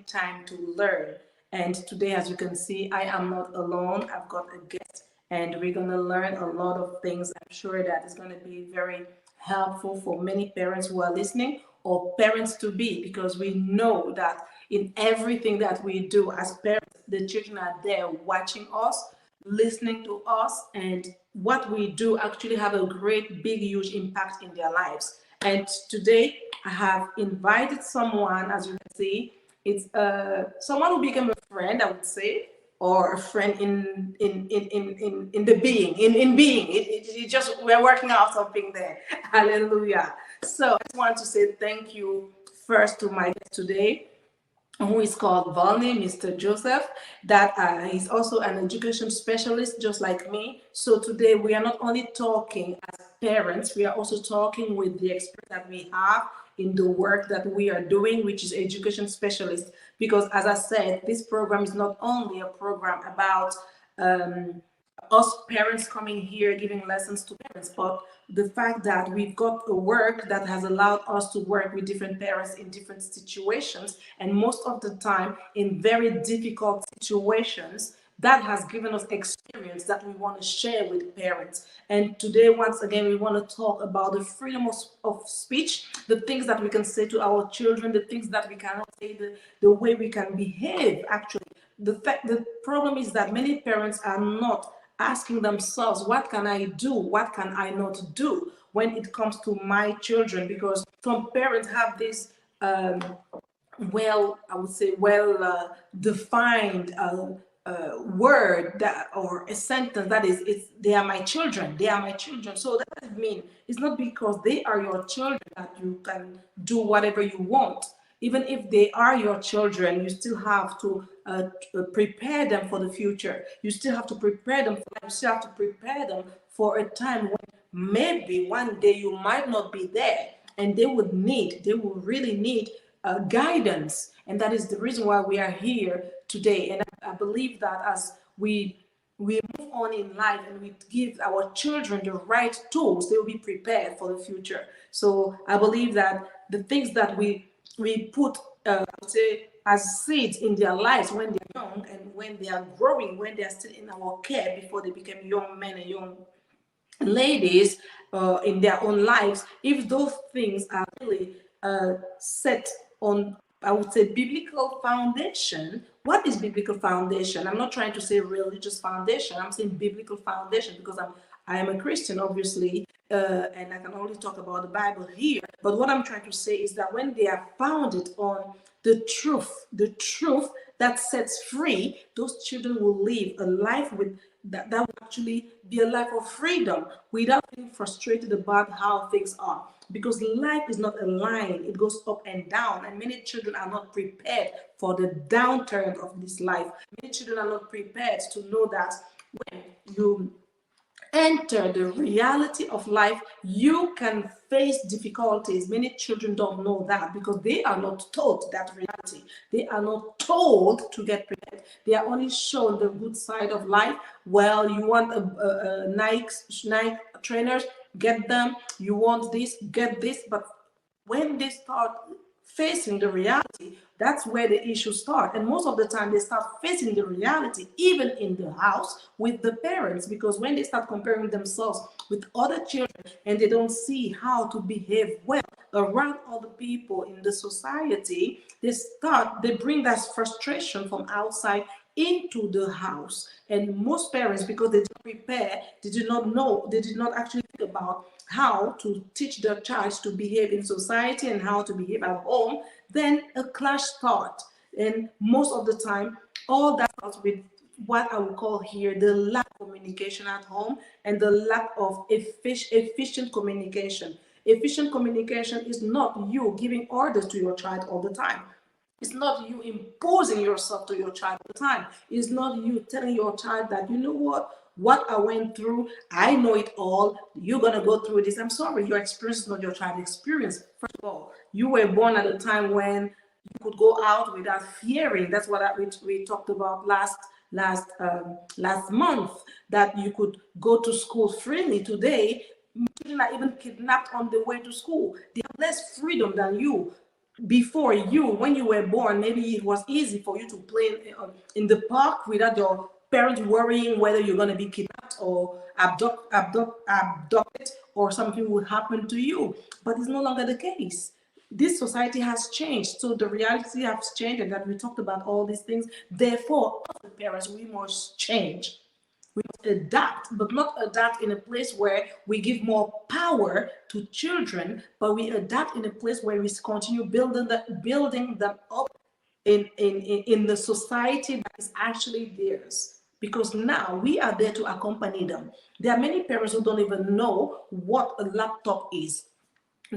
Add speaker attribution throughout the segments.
Speaker 1: time to learn. And today, as you can see, I am not alone. I've got a guest, and we're going to learn a lot of things. I'm sure that it's going to be very helpful for many parents who are listening or parents to be, because we know that in everything that we do as parents, the children are there watching us, listening to us, and what we do actually have a great, big, huge impact in their lives. And today I have invited someone, as you can see, it's someone who became a friend, I would say, or a friend in the being, in being. It just, we're working out something there. Hallelujah. So I just want to say thank you first to my guest today, who is called Volney, Mr. Joseph, that he's also an education specialist just like me. So today we are not only talking as parents, we are also talking with the expert that we have in the work that we are doing, which is education specialist. Because as I said, this program is not only a program about um, us parents coming here giving lessons to parents, but the fact that we've got a work that has allowed us to work with different parents in different situations, and most of the time in very difficult situations, that has given us experience that we want to share with parents. And today, once again, we want to talk about the freedom of speech, the things that we can say to our children, the things that we cannot say, the way we can behave actually. The problem is that many parents are not asking themselves, what can I do? What can I not do when it comes to my children? Because some parents have this I would say, defined word that, or a sentence that is, it's, they are my children. They are my children. So that doesn't mean it's not because they are your children that you can do whatever you want. Even if they are your children, you still have to prepare them for the future. You still have to prepare them for life. You still have to prepare them for a time when maybe one day you might not be there, and they will really need guidance. And that is the reason why we are here today. And I believe that as we move on in life and we give our children the right tools, they will be prepared for the future. So I believe that the things that we put, I would say, as seeds in their lives when they're young and when they are growing, when they are still in our care before they become young men and young ladies in their own lives, if those things are really set on, I would say, biblical foundation. What is biblical foundation? I'm not trying to say religious foundation. I'm saying biblical foundation because I am a Christian, obviously, and I can only talk about the Bible here. But what I'm trying to say is that when they are founded on the truth that sets free, those children will live a life with that will actually be a life of freedom without being frustrated about how things are. Because life is not a line, it goes up and down, and many children are not prepared for the downturn of this life. Many children are not prepared to know that when you enter the reality of life, you can face difficulties. Many children don't know that because they are not taught that reality. They are not told to get prepared. They are only shown the good side of life. Well, you want a Nike trainers, get them. You want this, get this. But when they start facing the reality, that's where the issues start. And most of the time, they start facing the reality, even in the house with the parents, because when they start comparing themselves with other children and they don't see how to behave well around other people in the society, they bring that frustration from outside into the house. And most parents, because they didn't prepare, they did not know, they did not actually think about how to teach their child to behave in society and how to behave at home, then a clash starts. And most of the time, all that starts with what I would call here the lack of communication at home and the lack of efficient communication. Efficient communication is not you giving orders to your child all the time. It's not you imposing yourself to your child all the time. It's not you telling your child that, you know what I went through, I know it all. You're going to go through this. I'm sorry, your experience is not your child's experience. First of all, you were born at a time when you could go out without fearing. That's what we talked about last month, that you could go to school freely. Today, children are even kidnapped on the way to school. They have less freedom than you. before you, when you were born, maybe it was easy for you to play in the park without your parents worrying whether you're going to be kidnapped or abducted, or something will happen to you. But it's no longer the case. This society has changed, so the reality has changed, and that we talked about all these things. Therefore, as the parents, we must change. We must adapt, but not adapt in a place where we give more power to children, but we adapt in a place where we continue building them up in the society that is actually theirs. Because now we are there to accompany them. There are many parents who don't even know what a laptop is,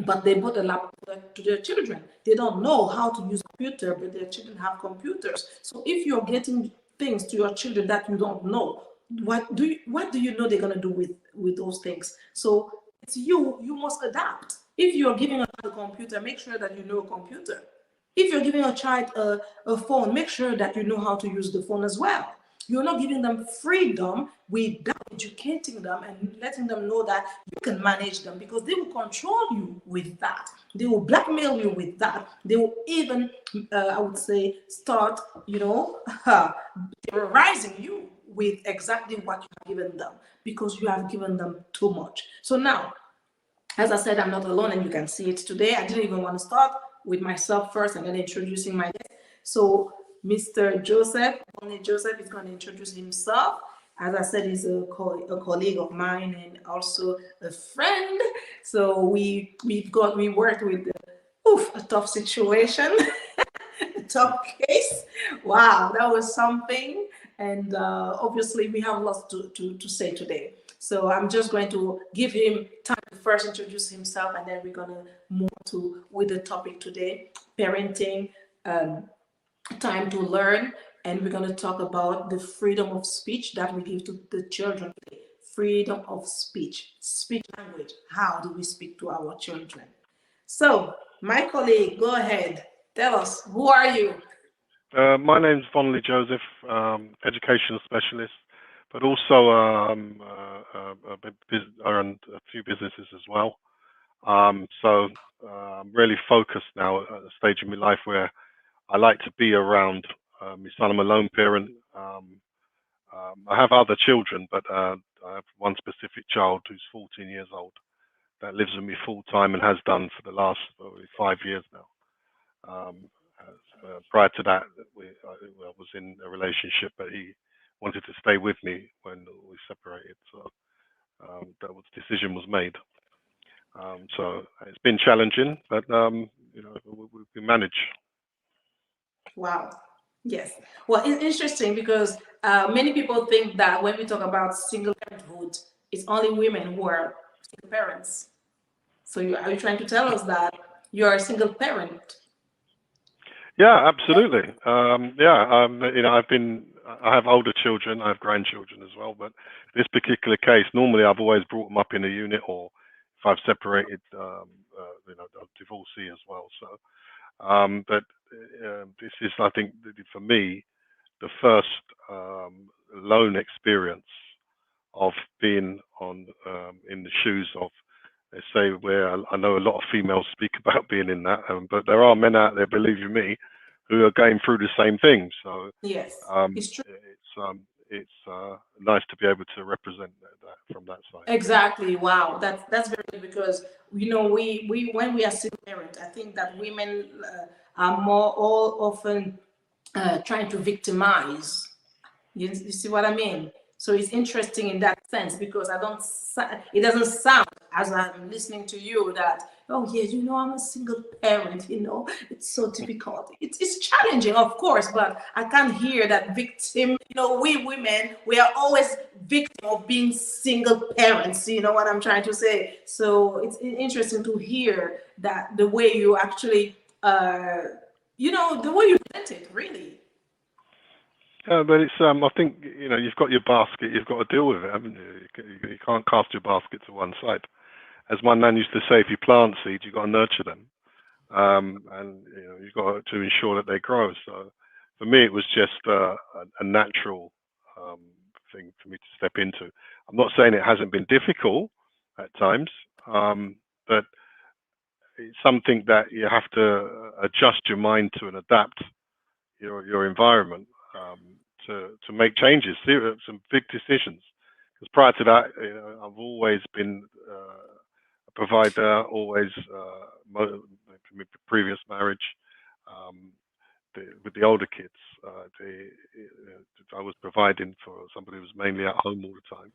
Speaker 1: but they bought a laptop to their children. They don't know how to use a computer, but their children have computers. So if you're getting things to your children that you don't know, what do you know they're gonna do with those things? So it's you must adapt. If you're giving a computer, make sure that you know a computer. If you're giving a child a phone, make sure that you know how to use the phone as well. You're not giving them freedom without educating them and letting them know that you can manage them, because they will control you with that. They will blackmail you with that. They will even, I would say, start, terrorizing you with exactly what you have given them, because you have given them too much. So now, as I said, I'm not alone, and you can see it today. I didn't even want to start with myself first and then introducing my guest. So, Mr. Joseph, only Joseph is going to introduce himself. As I said, he's a colleague of mine and also a friend. So we worked with a tough situation, a tough case. Wow, that was something. And obviously, we have lots to say today. So I'm just going to give him time to first introduce himself, and then we're going to move to with the topic today, parenting, um, time to learn, and we're going to talk about the freedom of speech that we give to the children today. Freedom of speech language. How do we speak to our children? So, my colleague, go ahead. Tell us, who are you?
Speaker 2: My name's Volney Joseph, educational specialist, but also I run a few businesses as well. So I'm really focused now at a stage in my life where I like to be around my son. I'm a lone parent. I have other children, but I have one specific child who's 14 years old that lives with me full time and has done for the last probably 5 years now. Prior to that, I was in a relationship, but he wanted to stay with me when we separated. So that was decision was made. So it's been challenging, but we manage.
Speaker 1: Wow. Yes. Well, it's interesting because many people think that when we talk about single parenthood, it's only women who are single parents. So are you trying to tell us that you're a single parent?
Speaker 2: Yeah, absolutely. I have older children, I have grandchildren as well, but this particular case, normally I've always brought them up in a unit, or if I've separated, a divorcee as well. So, but this is, I think, for me, the first lone experience of being in the shoes of, let's say, where I know a lot of females speak about being in that, but there are men out there, believe you me, who are going through the same thing. So
Speaker 1: Yes, it's true.
Speaker 2: it's nice to be able to represent that from that side.
Speaker 1: Exactly. Wow. That's very good because we when we are single parent, I think that women are more all often trying to victimize. You see what I mean? So it's interesting in that sense because it doesn't sound as I'm listening to you that, oh yeah, I'm a single parent, it's so difficult. It's challenging, of course, but I can't hear that victim. We women, we are always victim of being single parents, you know what I'm trying to say? So it's interesting to hear that the way you actually, the way you present it, really.
Speaker 2: But it's I think you've got your basket, you've got to deal with it, haven't you? You can't cast your basket to one side. As my nan used to say, if you plant seeds, you've got to nurture them, and you've got to ensure that they grow. So for me, it was just a natural um, thing for me to step into. I'm not saying it hasn't been difficult at times, but it's something that you have to adjust your mind to and adapt your environment to make changes, some big decisions. Because prior to that, I've always been a provider, always my previous marriage. Um, with the older kids, I was providing for somebody who was mainly at home all the time.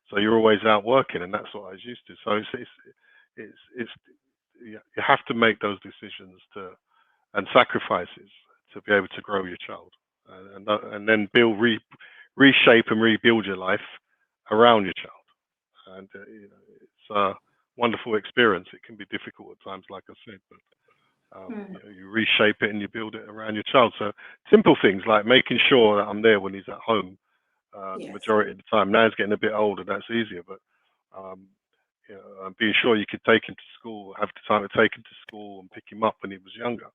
Speaker 2: So you're always out working, and that's what I was used to. So it's you have to make those decisions to and sacrifices to be able to grow your child, and then reshape and rebuild your life around your child. And it's a wonderful experience. It can be difficult at times, like I said, but
Speaker 1: Mm.
Speaker 2: you reshape it and you build it around your child. So simple things like making sure that I'm there when he's at home the
Speaker 1: Yes.
Speaker 2: majority of the time. Now he's getting a bit older, that's easier, but um, being sure you could take him to school, have the time to take him to school and pick him up when he was younger.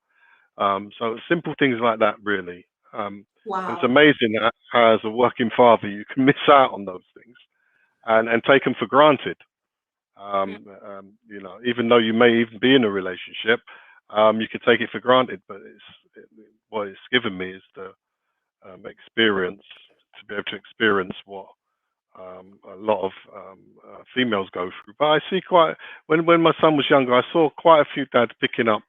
Speaker 2: So simple things like that, really. And it's
Speaker 1: Wow.
Speaker 2: amazing that as a working father, you can miss out on those things and take them for granted.
Speaker 1: Mm.
Speaker 2: Even though you may even be in a relationship, you can take it for granted. But what it's given me is the experience to be able to experience what a lot of females go through. But I see quite when my son was younger, I saw quite a few dads picking up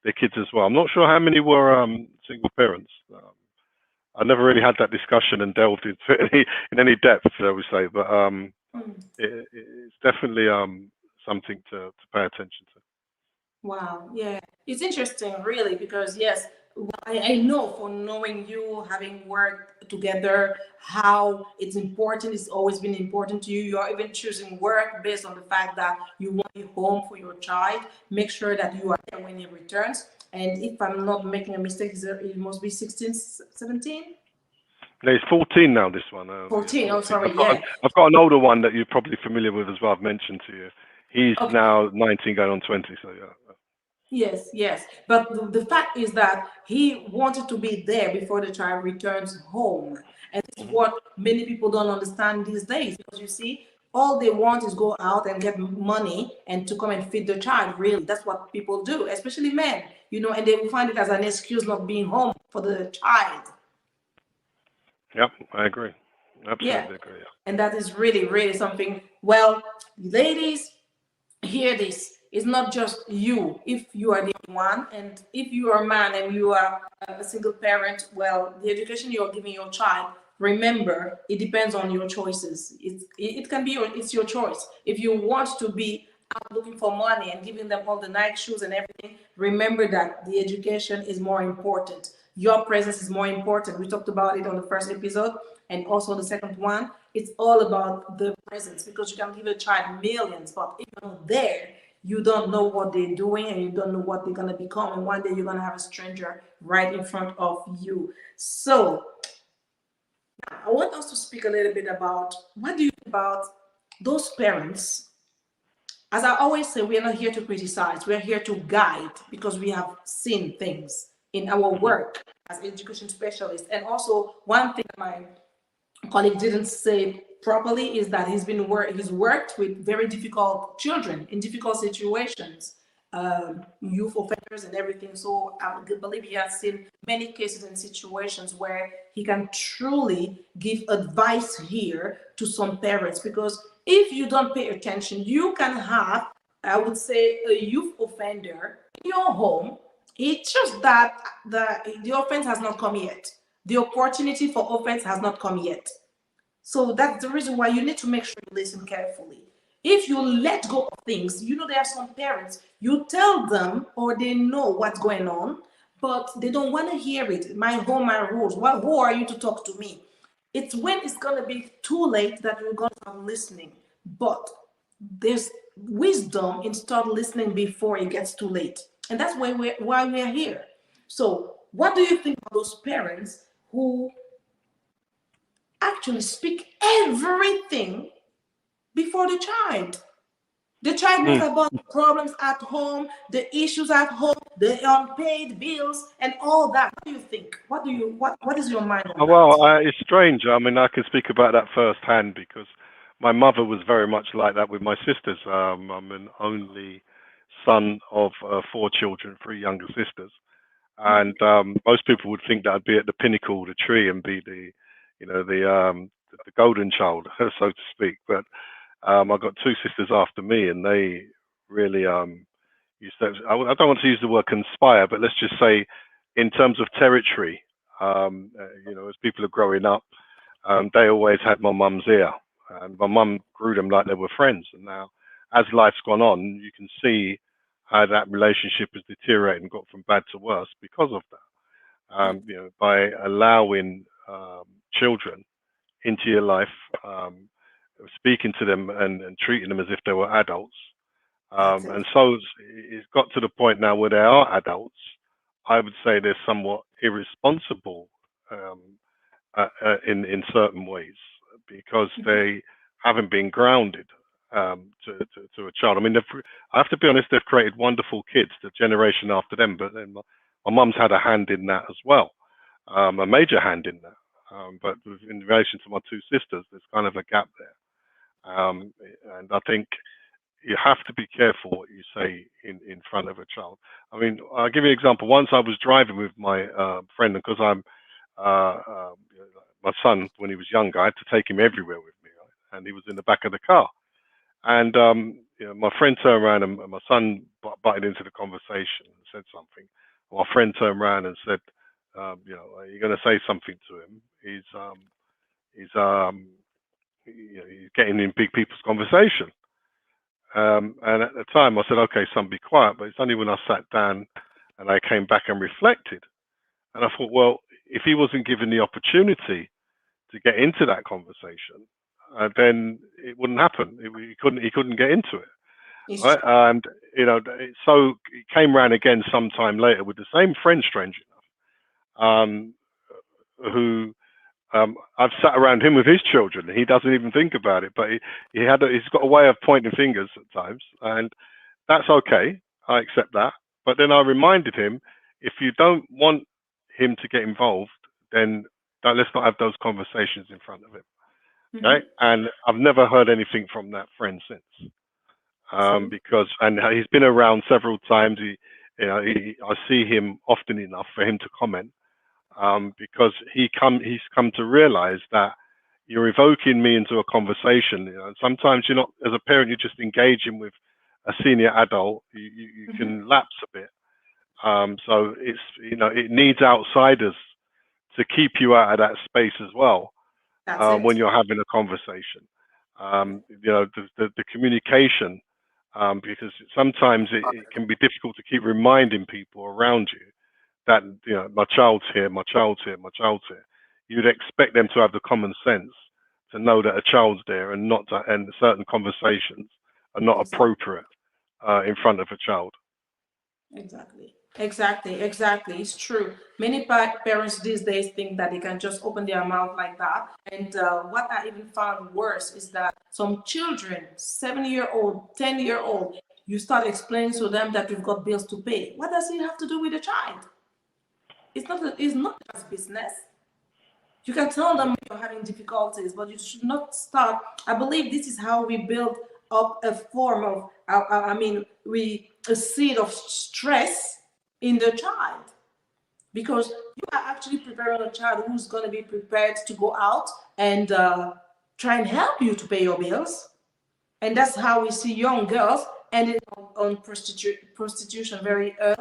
Speaker 2: their kids as well. I'm not sure how many were single parents. I never really had that discussion and delved into in any depth, shall we say. But
Speaker 1: Mm.
Speaker 2: it's definitely something to pay attention to.
Speaker 1: Wow, yeah, it's interesting, really, because yes, I know for knowing you, having worked together, how it's important. It's always been important to you. You are even choosing work based on the fact that you want a home for your child. Make sure that you are there when he returns. And if I'm not making a mistake, it must be 16, 17,
Speaker 2: No, he's 14 now. This one, yeah,
Speaker 1: 14. Oh,
Speaker 2: 14.
Speaker 1: sorry, yeah.
Speaker 2: I've got an older one that you're probably familiar with as well. I've mentioned to you. He's
Speaker 1: Okay.
Speaker 2: now 19, going on 20. So yeah.
Speaker 1: Yes, yes. But the fact is that he wanted to be there before the child returns home. And this is
Speaker 2: Mhm.
Speaker 1: what many people don't understand these days. Because you see, all they want is go out and get money and to come and feed the child. Really, that's what people do, especially men, and they will find it as an excuse not being home for the child.
Speaker 2: Yep, I agree.
Speaker 1: Yeah.
Speaker 2: Absolutely agree.
Speaker 1: And that is really, really something. Well, ladies, hear this. It's not just you. If you are the one, and if you are a man and you are a single parent, well, the education you're giving your child, remember, it depends on your choices. It can be it's your choice. If you want to be out looking for money and giving them all the Nike shoes and everything, remember that the education is more important. Your presence is more important. We talked about it on the first episode and also the second one. It's all about the presence because you can give a child millions, but if you're not there, you don't know what they're doing and you don't know what they're going to become. And one day you're going to have a stranger right in front of you. So I want us to speak a little bit about what do you think about those parents. As I always say, we are not here to criticize, we are here to guide because we have seen things in our
Speaker 2: Hmm.
Speaker 1: work as education specialists. And also, one thing my colleague didn't say properly is that he's worked with very difficult children in difficult situations, youth offenders and everything. So I believe he has seen many cases and situations where he can truly give advice here to some parents because if you don't pay attention, you can have, I would say, a youth offender in your home. It's just that the offense has not come yet. The opportunity for offense has not come yet. So that's the reason why you need to make sure you listen carefully. If you let go of things, there are some parents, you tell them or they know what's going on, but they don't want to hear it. My home, my rules. Well, who are you to talk to me? It's when it's going to be too late that you're going to start listening. But there's wisdom in start listening before it gets too late. And that's why we're here. So, what do you think of those parents who actually speak everything before the child? The child knows
Speaker 2: Mm.
Speaker 1: about the problems at home, the issues at home, the unpaid bills, and all that. What do you think? What is your mind on
Speaker 2: Oh,
Speaker 1: that?
Speaker 2: well, it's strange. I mean, I can speak about that firsthand because my mother was very much like that with my sisters. I'm an only son of 4 children, 3 younger sisters,
Speaker 1: Mhm.
Speaker 2: and most people would think that I'd be at the pinnacle of the tree and be the, the golden child, so to speak. But I got 2 sisters after me, and they really used to. I don't want to use the word conspire, but let's just say, in terms of territory, as people are growing up, they always had my mum's ear, and my mum grew them like they were friends. And now, as life's gone on, you can see how that relationship has deteriorated and got from bad to worse because of that. By allowing children into your life, speaking to them and treating them as if they were adults.
Speaker 1: That's
Speaker 2: And
Speaker 1: it.
Speaker 2: so it's got to the point now where they are adults. I would say they're somewhat irresponsible um, in certain ways because
Speaker 1: Mhm.
Speaker 2: they haven't been grounded to a child. I mean, I have to be honest, they've created wonderful kids, the generation after them, but then my mum's had a hand in that as well, a major hand in that. But in relation to my 2 sisters, there's kind of a gap there. And I think you have to be careful what you say in front of a child. I mean, I'll give you an example. Once I was driving with my friend, and because I'm my son, when he was younger, I had to take him everywhere with me, right? And he was in the back of the car. And my friend turned around and my son butted into the conversation and said something. My friend turned around and said, are you going to say something to him? He's he's getting in big people's conversation. And at the time, I said, okay, son, be quiet. But it's only when I sat down and I came back and reflected. And I thought, well, if he wasn't given the opportunity to get into that conversation, then it wouldn't happen. He couldn't get into it,
Speaker 1: It's
Speaker 2: right? And so it came round again sometime later with the same friend, strange enough, who I've sat around him with his children. He doesn't even think about it, but he's got a way of pointing fingers at times, and that's okay. I accept that. But then I reminded him, if you don't want him to get involved, then let's not have those conversations in front of him. Okay?
Speaker 1: mhm.
Speaker 2: And I've never heard anything from that friend since.
Speaker 1: See?
Speaker 2: Because and he's been around several times. I see him often enough for him to comment. Because he's come to realize that you're evoking me into a conversation. Sometimes you're not, as a parent, you're just engaging with a senior adult. You
Speaker 1: Mhm.
Speaker 2: can lapse a bit. So it needs outsiders to keep you out of that space as well
Speaker 1: That's
Speaker 2: when
Speaker 1: it.
Speaker 2: you're having a conversation. The communication, because sometimes it can be difficult to keep reminding people around you that my child's here, my child's here, my child's here. You'd expect them to have the common sense to know that a child's there and not to, and certain conversations are not
Speaker 1: Exactly.
Speaker 2: appropriate in front of a child.
Speaker 1: Exactly. Exactly. Exactly. It's true. Many parents these days think that they can just open their mouth like that. And what I even found worse is that some children, 7-year-old, 10-year-old, you start explaining to them that you've got bills to pay. What does it have to do with the child? It's not just business. You can tell them you're having difficulties, but you should not start. I believe this is how we build up a form of, a seed of stress in the child. Because you are actually preparing a child who's going to be prepared to go out and try and help you to pay your bills. And that's how we see young girls ending up on prostitution very early,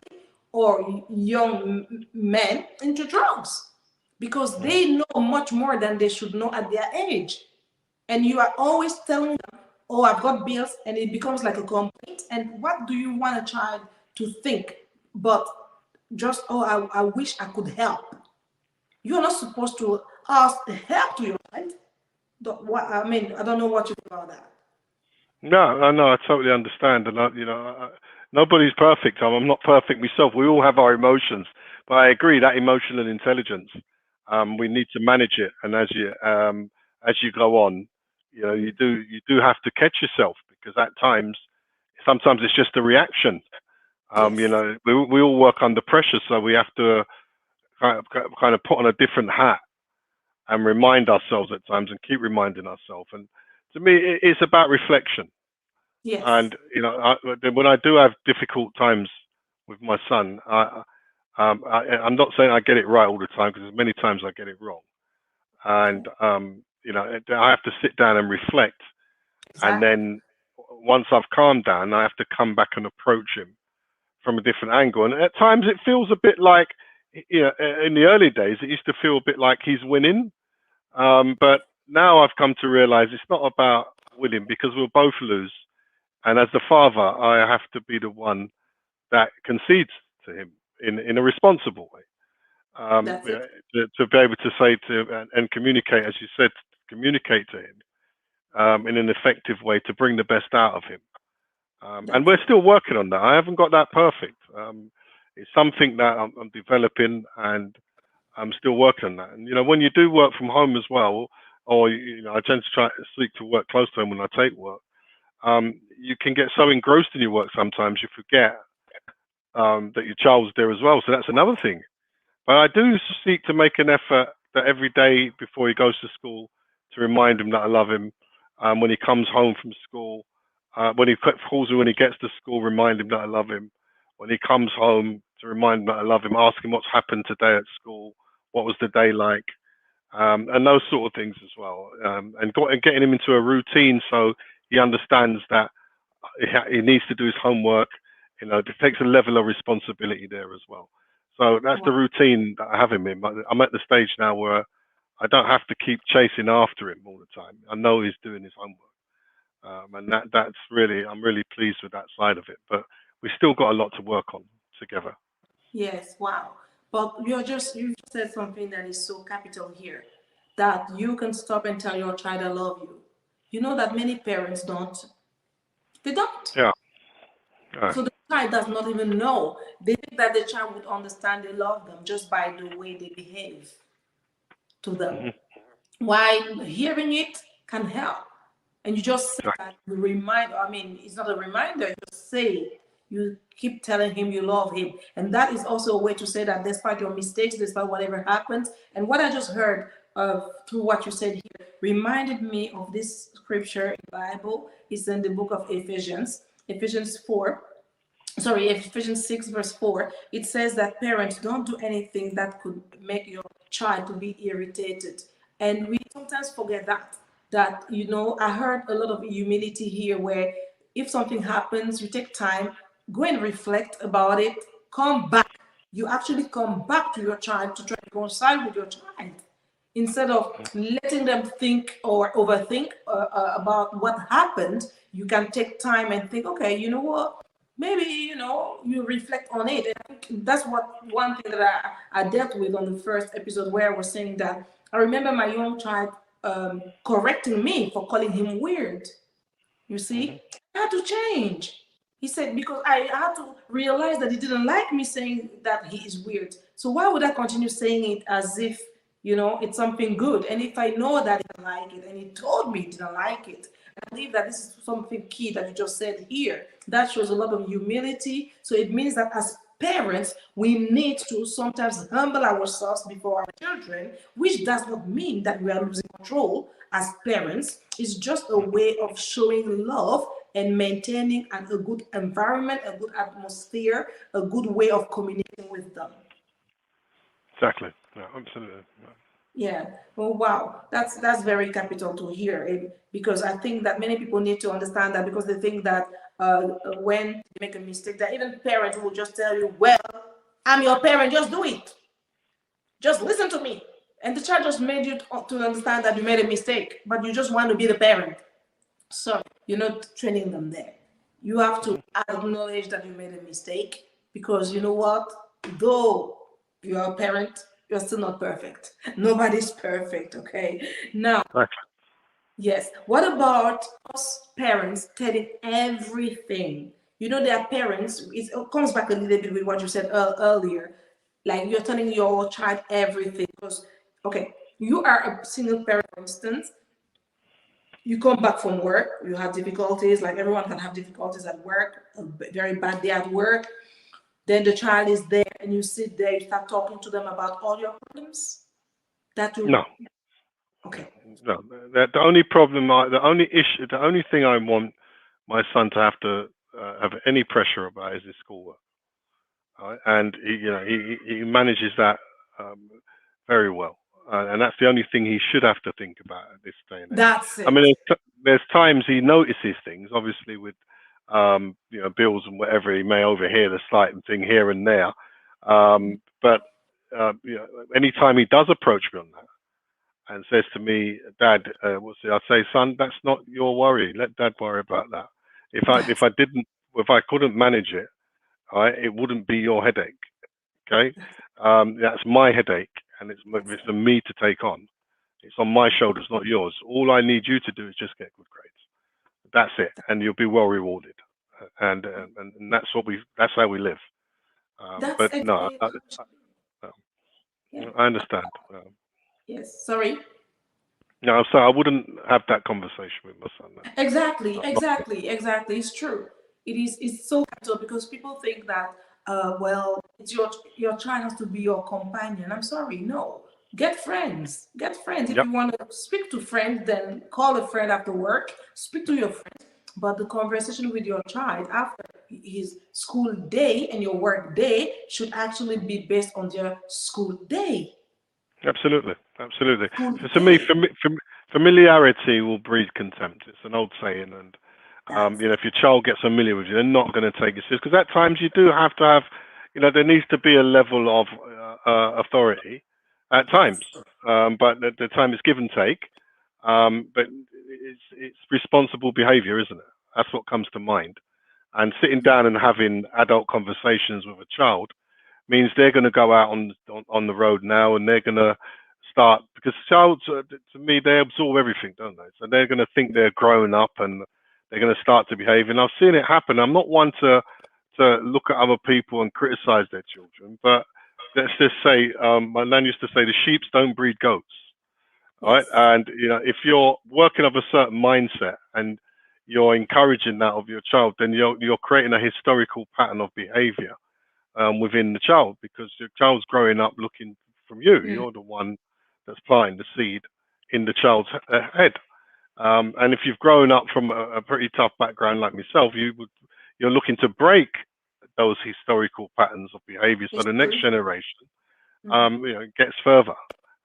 Speaker 1: or young men into drugs because
Speaker 2: Mhm.
Speaker 1: they know much more than they should know at their age. And you are always telling them, oh, I've got bills, and it becomes like a complaint. And what do you want a child to think? But just, oh, I wish I could help. You're not supposed to ask help to your child. I don't know what you think about that.
Speaker 2: No, I know. I totally understand, and nobody's perfect. I'm not perfect myself. We all have our emotions, but I agree that emotional intelligence, we need to manage it. And as you go on, you do have to catch yourself because at times, sometimes it's just a reaction.
Speaker 1: Yes,
Speaker 2: We all work under pressure, so we have to kind of put on a different hat and remind ourselves at times and keep reminding ourselves. And to me, it's about reflection.
Speaker 1: Yes.
Speaker 2: And when I do have difficult times with my son, I'm not saying I get it right all the time because many times I get it wrong, and I have to sit down and reflect, and
Speaker 1: Exactly.
Speaker 2: then once I've calmed down, I have to come back and approach him from a different angle. And at times it feels a bit like, in the early days, it used to feel a bit like he's winning. But now I've come to realize it's not about winning because we'll both lose. And as the father, I have to be the one that concedes to him in a responsible way.
Speaker 1: That's it.
Speaker 2: To be able to say to and communicate, as you said, communicate to him in an effective way to bring the best out of him. And
Speaker 1: That's
Speaker 2: we're
Speaker 1: it.
Speaker 2: still working on that. I haven't got that perfect. It's something that I'm developing, and I'm still working on that. And when you do work from home as well, or I tend to try to seek to work close to home when I take work. You can get so engrossed in your work sometimes you forget that your child's there as well. So that's another thing. But I do seek to make an effort that every day before he goes to school to remind him that I love him. When he comes home from school, when he calls me when he gets to school, remind him that I love him. When he comes home, to remind him that I love him. Ask him what's happened today at school. What was the day like? And those sort of things as well. And getting him into a routine so he understands that he needs to do his homework. It takes a level of responsibility there as well. So that's the
Speaker 1: Wow.
Speaker 2: routine that I have him in. But I'm at the stage now where I don't have to keep chasing after him all the time. I know he's doing his homework, and that's really I'm really pleased with that side of it. But we still got a lot to work on together.
Speaker 1: Yes. Wow. But you just said something that is so capital here, that you can stop and tell your child I love you. You know that many parents don't. They don't.
Speaker 2: Yeah. All right.
Speaker 1: So the child does not even know. They think that the child would understand they love them just by the way they behave to them.
Speaker 2: Mm-hmm.
Speaker 1: Why hearing it can help. And you just say
Speaker 2: Right.
Speaker 1: that you remind, I mean, it's not a reminder, you just say it. You keep telling him you love him. And that is also a way to say that despite your mistakes, despite whatever happens. And what I just heard through what you said here reminded me of this scripture in the Bible. It's in the book of Ephesians, Ephesians 4, sorry, Ephesians 6, verse 4, it says that parents don't do anything that could make your child to be irritated. And we sometimes forget that, I heard a lot of humility here where if something happens, you take time, go and reflect about it, come back. You actually come back to your child to try to reconcile with your child instead of letting them think or overthink about what happened. You can take time and think, okay, you know what, maybe you reflect on it. And I think that's what one thing that I dealt with on the first episode, where I was saying that I remember my young child correcting me for calling him weird. You
Speaker 2: Mm-hmm.
Speaker 1: see, I had to change. He said, because I had to realize that he didn't like me saying that he is weird. So why would I continue saying it as if, it's something good? And if I know that he didn't like it and he told me he didn't like it, I believe that this is something key that you just said here. That shows a lot of humility. So it means that as parents, we need to sometimes humble ourselves before our children, which does not mean that we are losing control as parents. It's just a way of showing love and maintaining a good environment, a good atmosphere, a good way of communicating with them.
Speaker 2: Exactly. Yeah, absolutely. Yeah.
Speaker 1: Yeah. Oh wow. That's very capital to hear, because I think that many people need to understand that, because they think that when they make a mistake, that even parents will just tell you, "Well, I'm your parent. Just do it. Just listen to me." And the child just made you to understand that you made a mistake, but you just want to be the parent. So you're not training them there. You have to
Speaker 2: Mm-hmm.
Speaker 1: acknowledge that you made a mistake, because you know what? Though you're a parent, you're still not perfect. Nobody's perfect, okay? Now,
Speaker 2: Exactly.
Speaker 1: yes, what about us parents telling everything? There are parents, it comes back a little bit with what you said earlier. Like you're telling your child everything because, okay, you are a single parent, for instance, you come back from work, you have difficulties, like everyone can have difficulties at work, a very bad day at work. Then the child is there and you sit there, you start talking to them about all your problems. That will,
Speaker 2: No.
Speaker 1: okay.
Speaker 2: No. The only problem, the only issue, the only thing I want my son to have to have any pressure about his schoolwork. Right? And he manages that um, very well, and that's the only thing he should have to think about at this day and age.
Speaker 1: That's
Speaker 2: I mean,
Speaker 1: it.
Speaker 2: there's times he notices things, obviously with bills and whatever. He may overhear the slight thing here and there, but anytime he does approach me on that and says to me, "Dad, what's it?" I say, "Son, that's not your worry. Let Dad worry about that.
Speaker 1: That's
Speaker 2: If I couldn't manage it, all right, it wouldn't be your headache." Okay, that's my headache, and it's for me to take on. It's on my shoulders, not yours. All I need you to do is just get good grades. That's it, and you'll be well rewarded. And that's how we live.
Speaker 1: that's
Speaker 2: But no,
Speaker 1: exactly how it should be. Yeah.
Speaker 2: I understand.
Speaker 1: Yes. Sorry.
Speaker 2: No, so I wouldn't have that conversation with my son. No,
Speaker 1: Exactly,
Speaker 2: not me.
Speaker 1: exactly, exactly. It's true. It's so vital because people think that well, it's your child has to be your companion. I'm sorry, no. Get friends. Get friends. If
Speaker 2: Yep,
Speaker 1: you want to speak to friends, then call a friend after work. Speak to your friend. But the conversation with your child after his school day and your work day should actually be based on their school day.
Speaker 2: absolutely, absolutely.
Speaker 1: School
Speaker 2: For me,
Speaker 1: day.
Speaker 2: familiarity will breed contempt. It's an old saying, and
Speaker 1: That's
Speaker 2: if your child gets familiar with you, they're not going to take it serious. Because at times you do have to have, there needs to be a level of authority at times,
Speaker 1: yes.
Speaker 2: but the time is give and take. But it's responsible behaviour, isn't it? That's what comes to mind. And sitting down and having adult conversations with a child means they're going to go out on the road now, and they're going to start, because childs, to me, they absorb everything, don't they? So they're going to think they're grown up, and they're going to start to behave. And I've seen it happen. I'm not one to look at other people and criticize their children, but let's just say, my nan used to say, the sheeps don't breed goats. All right,
Speaker 1: Yes.
Speaker 2: and if you're working of a certain mindset and you're encouraging that of your child, then you're creating a historical pattern of behavior within the child, because your child's growing up looking from you.
Speaker 1: Mm,
Speaker 2: You're the one that's planting the seed in the child's head. And if you've grown up from a pretty tough background like myself, you're looking to break those historical patterns of behavior, so
Speaker 1: it's
Speaker 2: the next
Speaker 1: true.
Speaker 2: generation
Speaker 1: Mhm.
Speaker 2: gets further,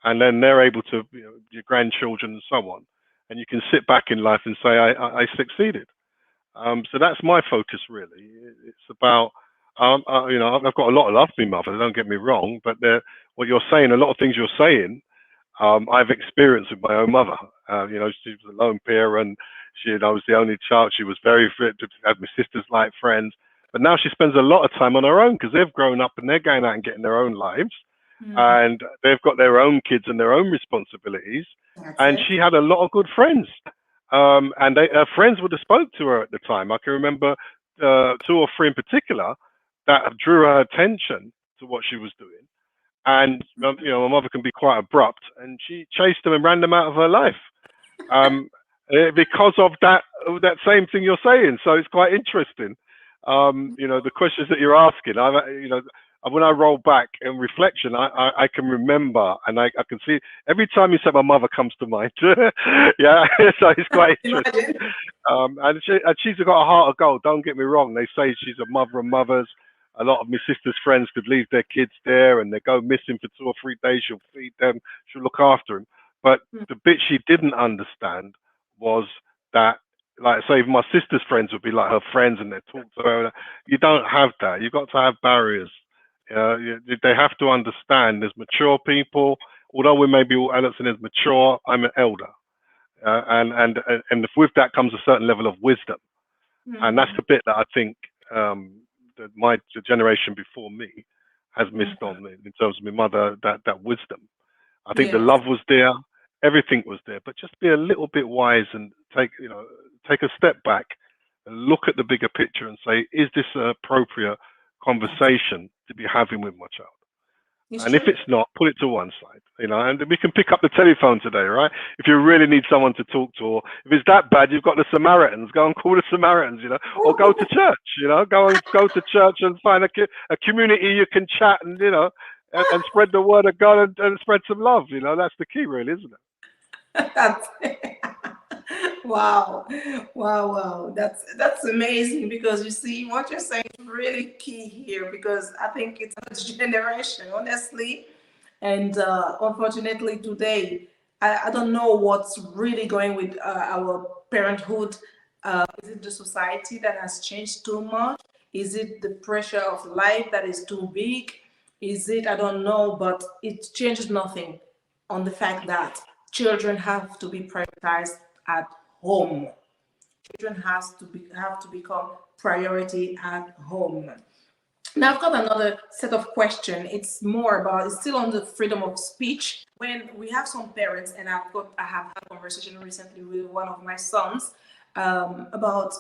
Speaker 2: and then they're able to, your grandchildren and so on, and you can sit back in life and say, I succeeded. So that's my focus really. It's about, I've got a lot of love for my mother. Don't get me wrong, but what you're saying, a lot of things you're saying, I've experienced with my own mother. She was a lone parent. I was the only child. She was very fit. Had my sisters like friends, but now she spends a lot of time on her own because they've grown up and they're going out and getting their own lives,
Speaker 1: Mhm.
Speaker 2: and they've got their own kids and their own responsibilities.
Speaker 1: That's
Speaker 2: And
Speaker 1: it.
Speaker 2: she had a lot of good friends, and her friends would have spoke to her at the time. I can remember two or three in particular that drew her attention to what she was doing. And my mother can be quite abrupt, and she chased them and ran them out of her life, um, because of that same thing you're saying. So it's quite interesting. The questions that you're asking, when I roll back in reflection, I can remember, and I can see every time you say my mother comes to mind. Yeah, so it's quite interesting.
Speaker 1: Imagine.
Speaker 2: And she's got a heart of gold. Don't get me wrong. They say she's a mother of mothers. A lot of my sister's friends could leave their kids there, and they go missing for 2 or 3 days. She'll feed them. She'll look after them. But
Speaker 1: Mm,
Speaker 2: the bit she didn't understand was that, like, say, my sister's friends would be like her friends, and they talk to her. You don't have that. You've got to have barriers. They have to understand there's mature people. Although we may be all adults and as mature, I'm an elder, and with that comes a certain level of wisdom, and that's
Speaker 1: mhm,
Speaker 2: the bit that I think, that the generation before me has missed
Speaker 1: mhm.
Speaker 2: on in terms of my mother. That wisdom. I think the
Speaker 1: Yes.
Speaker 2: love was there, everything was there, but just be a little bit wise and take a step back and look at the bigger picture and say, is this an appropriate
Speaker 1: That's
Speaker 2: conversation to be having with my child?
Speaker 1: it's
Speaker 2: And if
Speaker 1: true.
Speaker 2: it's not, put it to one side, and we can pick up the telephone today, right? If you really need someone to talk to, or if it's that bad, you've got the Samaritans. Go and call the Samaritans, or go to church, go to church and find a community you can chat and, and spread the word of God, and spread some love. That's the key, really, isn't it?
Speaker 1: That's Wow, wow. That's amazing because you see what you're saying is really key here because I think it's a generation, honestly, and unfortunately today, I don't know what's really going with our parenthood. Is it the society that has changed too much? Is it the pressure of life that is too big? Is it, I don't know, but it changes nothing on the fact that children have to be prioritized at home. Children have to become priority at home. Now I've got another set of questions. It's more about, it's still on the freedom of speech. When we have some parents, and I have had a conversation recently with one of my sons about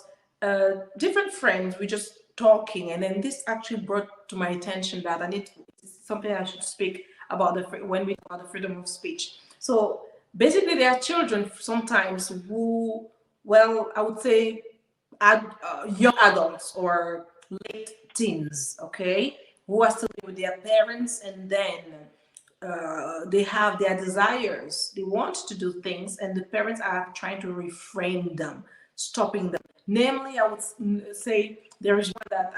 Speaker 1: different friends. We just talking, and then this actually brought to my attention that I need something I should speak about when we talk about the freedom of speech. So basically, there are children sometimes who, well, I would say young adults or late teens, okay, who are still with their parents, and then they have their desires. They want to do things, and the parents are trying to refrain them, stopping them. Namely, I would say there is one that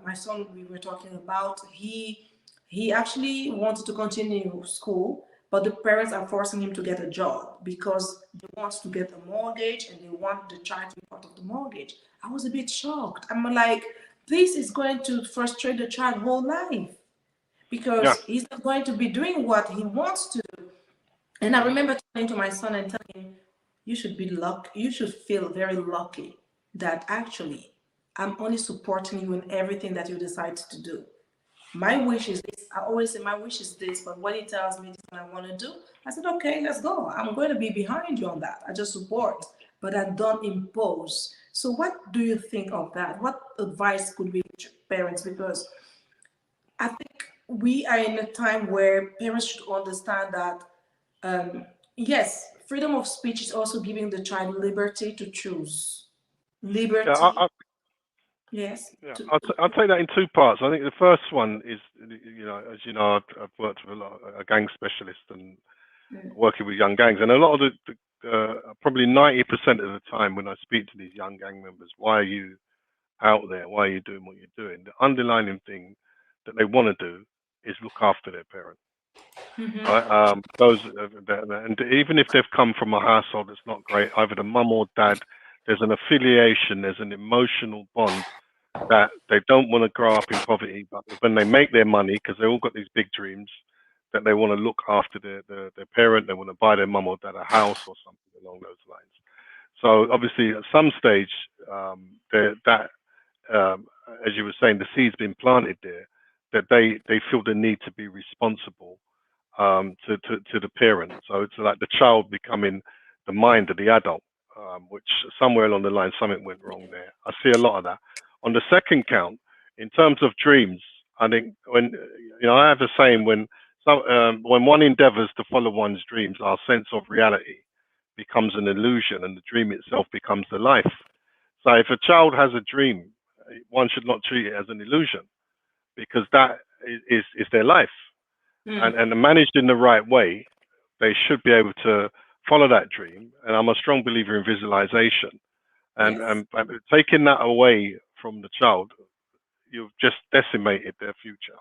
Speaker 1: my son we were talking about. He actually wanted to continue school, but the parents are forcing him to get a job because they want to get a mortgage and they want the child to be part of the mortgage. I was a bit shocked. I'm like, this is going to frustrate the child whole life
Speaker 2: Yeah.
Speaker 1: because he's not going to be doing what he wants to. And I
Speaker 2: Mhm.
Speaker 1: remember telling to my son and telling him, you should be lucky, you should feel very lucky that actually I'm only supporting you in everything that you decide to do. My wish is this. I always say my wish is this, but when he tells me this is what I want to do, I said, okay, let's go. I'm going to be behind you on that. I just support, but I don't impose. So what do you think of that? What advice could we give parents? Because I think we are in a time where parents should understand that yes, freedom of speech is also giving the child liberty to choose.
Speaker 2: Yeah,
Speaker 1: Liberty, yes.
Speaker 2: yeah, I'll take that in two parts. I think the first one is, as you know, I've worked with a gang specialist and working with young gangs, and a lot of probably 90% of the time when I speak to these young gang members, why are you out there? Why are you doing what you're doing? The underlying thing that they want to do is look after their parents. Right? And even if they've come from a household that's not great, either the mum or dad, there's an affiliation, there's an emotional bond that they don't want to grow up in poverty, but when they make their money, because they all got these big dreams, that they want to look after their parent, they want to buy their mum or dad a house or something along those lines. So obviously, at some stage, that as you were saying, the seed's been planted there, that they feel the need to be responsible to the parent. So it's like the child becoming the mind of the adult, which somewhere along the line something went wrong there. I see a lot of that. On the second count, in terms of dreams, I think when I have a saying when one endeavors to follow one's dreams, our sense of reality becomes an illusion, and the dream itself becomes the life. So if a child has a dream, one should not treat it as an illusion because that is their life,
Speaker 1: Mm,
Speaker 2: and managed in the right way, they should be able to follow that dream. And I'm a strong believer in visualization. And,
Speaker 1: yes,
Speaker 2: and, and taking that away from the child, you've just decimated their future,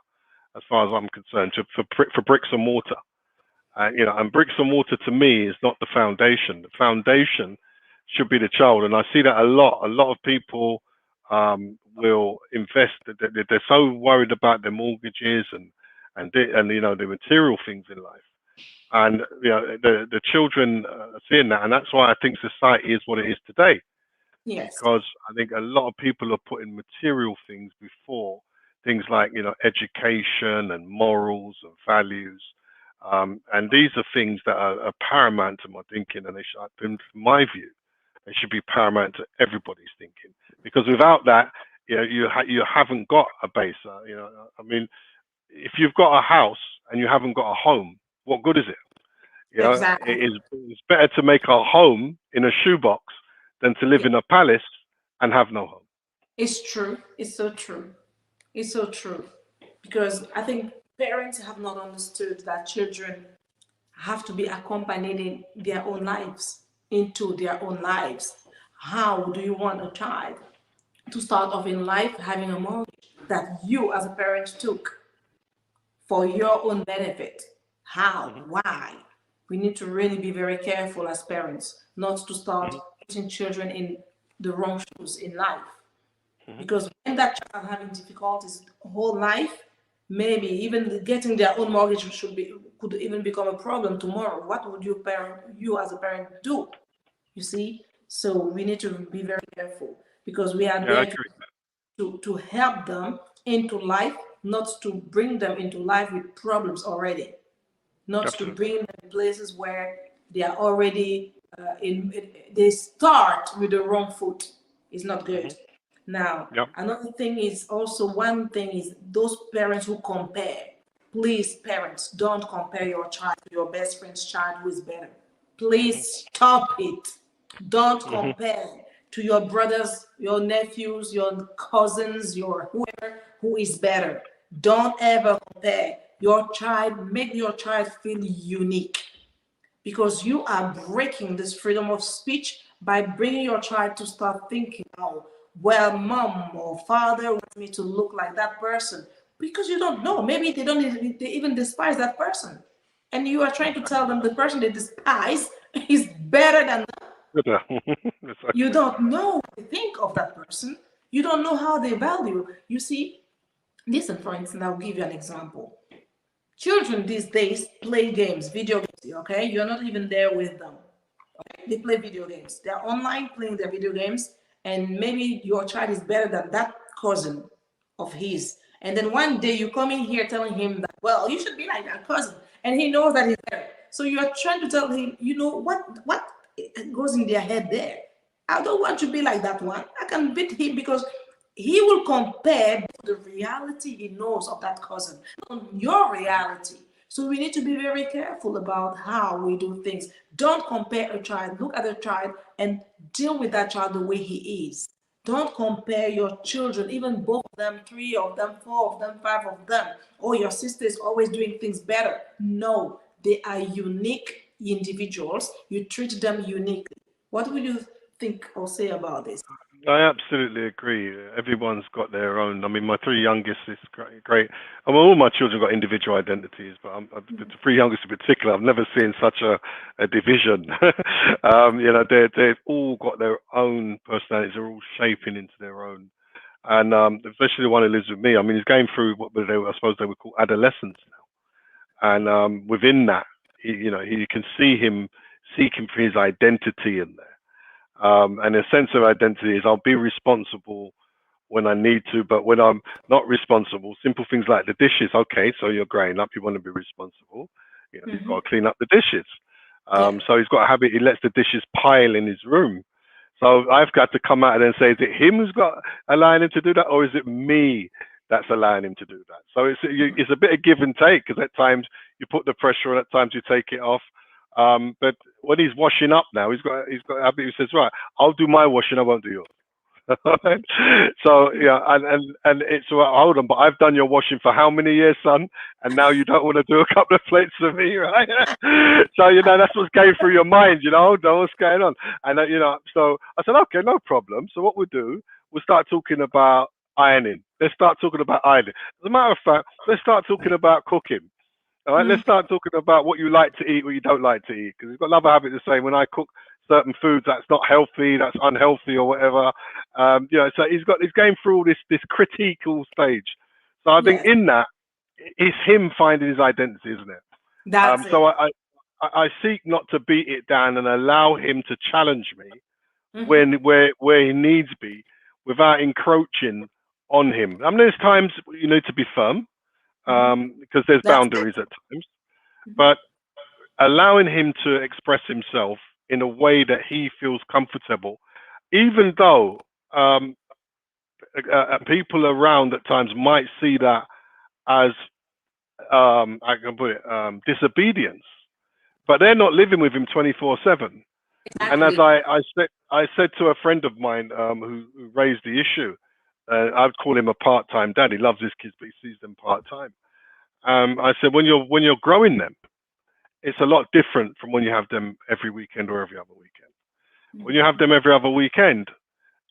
Speaker 2: as far as I'm concerned, for bricks and mortar. And bricks and mortar to me is not the foundation. The foundation should be the child, and I see that a lot. A lot of people will invest. They're so worried about their mortgages and the material things in life, and the children are seeing that, and that's why I think society is what it is today,
Speaker 1: yes,
Speaker 2: because I think a lot of people are putting material things before things like education and morals and values, and these are things that are paramount to my thinking, and in my view, they should be paramount to everybody's thinking, because without that, you haven't got a base. I mean, if you've got a house and you haven't got a home, what good is it?
Speaker 1: exactly.
Speaker 2: It's better to make a home in a shoebox than to live
Speaker 1: Yeah,
Speaker 2: in a palace and have no home.
Speaker 1: it's true. It's so true. It's so true. Because I think parents have not understood that children have to be accompanied in their own lives. into their own lives. How do you want a child to start off in life having a mortgage that you as a parent took for your own benefit? How?
Speaker 2: Hmm.
Speaker 1: Why? We need to really be very careful as parents not to start
Speaker 2: Hmm.
Speaker 1: putting children in the wrong shoes in life.
Speaker 2: Hmm.
Speaker 1: Because when that child having difficulties whole life, maybe even getting their own mortgage could even become a problem tomorrow. What would you as a parent do? You see? So we need to be very careful because we are
Speaker 2: Yeah, I
Speaker 1: there
Speaker 2: agree.
Speaker 1: to help them into life, not to bring them into life with problems already, not to
Speaker 2: Absolutely.
Speaker 1: bring them in places where they are already they start with the wrong foot. It's not
Speaker 2: Hmm.
Speaker 1: good. Now,
Speaker 2: Yep.
Speaker 1: another thing is also one thing is those parents who compare. Please, parents, don't compare your child to your best friend's child who is better.
Speaker 2: Hmm.
Speaker 1: Please stop it. Don't
Speaker 2: Hmm.
Speaker 1: compare to your brothers, your nephews, your cousins, your whoever who is better. Don't ever compare. Your child, make your child feel unique because you are breaking this freedom of speech by bringing your child to start thinking, oh, well, mom or father wants me to look like that person because you don't know. Maybe they even despise that person. And you are trying to tell them the person they despise is better than them.
Speaker 2: Good.
Speaker 1: You
Speaker 2: Exactly.
Speaker 1: don't know what they think of that person. You don't know how they value. You see, listen, for instance, I'll give you an example. Children these days play games, video games, okay? You're not even there with them. Okay? They play video games. They're online playing their video games, and maybe your child is better than that cousin of his. And then one day you come in here telling him that, well, you should be like that cousin. And he knows that he's better. So you're trying to tell him, you know, what goes in their head there. I don't want to be like that one. I can beat him because he will compare the reality he knows of that cousin, on your reality. So we need to be very careful about how we do things. Don't compare a child. Look at a child and deal with that child the way he is. Don't compare your children, even both of them, three of them, four of them, five of them. Oh, your sister is always doing things better. No, they are unique individuals. You treat them uniquely. What would you think or say about this?
Speaker 2: I absolutely agree. Everyone's got their own. I mean, my three youngest is great. Great. I mean, all my children got individual identities, but the three youngest in particular, I've never seen such a division. You know, they've all got their own personalities. They're all shaping into their own. And especially the one who lives with me. I mean, he's going through I suppose they would call adolescence now. And within that, you know, you can see him seeking for his identity in there. And a sense of identity is I'll be responsible when I need to, but when I'm not responsible, simple things like the dishes. Okay, so you're growing up, you want to be responsible. You know, he's got to clean up the dishes.
Speaker 1: Yeah.
Speaker 2: So he's got a habit. He lets the dishes pile in his room. So I've got to come out and say, is it him who's got allowing him to do that, or is it me that's allowing him to do that? So it's a bit of give and take because at times you put the pressure on, at times you take it off. But when he's washing up now, he's got a habit. He says, right, I'll do my washing, I won't do yours. So yeah, and it's well, hold on, but I've done your washing for how many years, son? And now you don't want to do a couple of plates for me, right? So you know that's what's going through your mind, you know. Hold on, what's going on? And you know, so I said, okay, no problem. So what we'll do, we'll start talking about ironing. Let's start talking about ironing. As a matter of fact, let's start talking about cooking. All right, let's start talking about what you like to eat, what you don't like to eat. Because we've got another habit to say when I cook certain foods that's not healthy, that's unhealthy or whatever. You know, so he's going through all this critical stage. So I think
Speaker 1: Yes,
Speaker 2: in that, it's him finding his identity, isn't it?
Speaker 1: that's it.
Speaker 2: So I seek not to beat it down and allow him to challenge me
Speaker 1: Hmm.
Speaker 2: where he needs be without encroaching on him. I mean, there's times you need to be firm because there's
Speaker 1: That's it.
Speaker 2: boundaries at times, but allowing him to express himself in a way that he feels comfortable, even though people around at times might see that as I can put it disobedience, but they're not living with him 24/7. And as
Speaker 1: Exactly.
Speaker 2: I said to a friend of mine who raised the issue, I'd call him a part-time dad. He loves his kids, but he sees them part-time. I said when you're growing them, it's a lot different from when you have them every weekend or every other weekend. When you
Speaker 1: Mhm.
Speaker 2: have them every other weekend,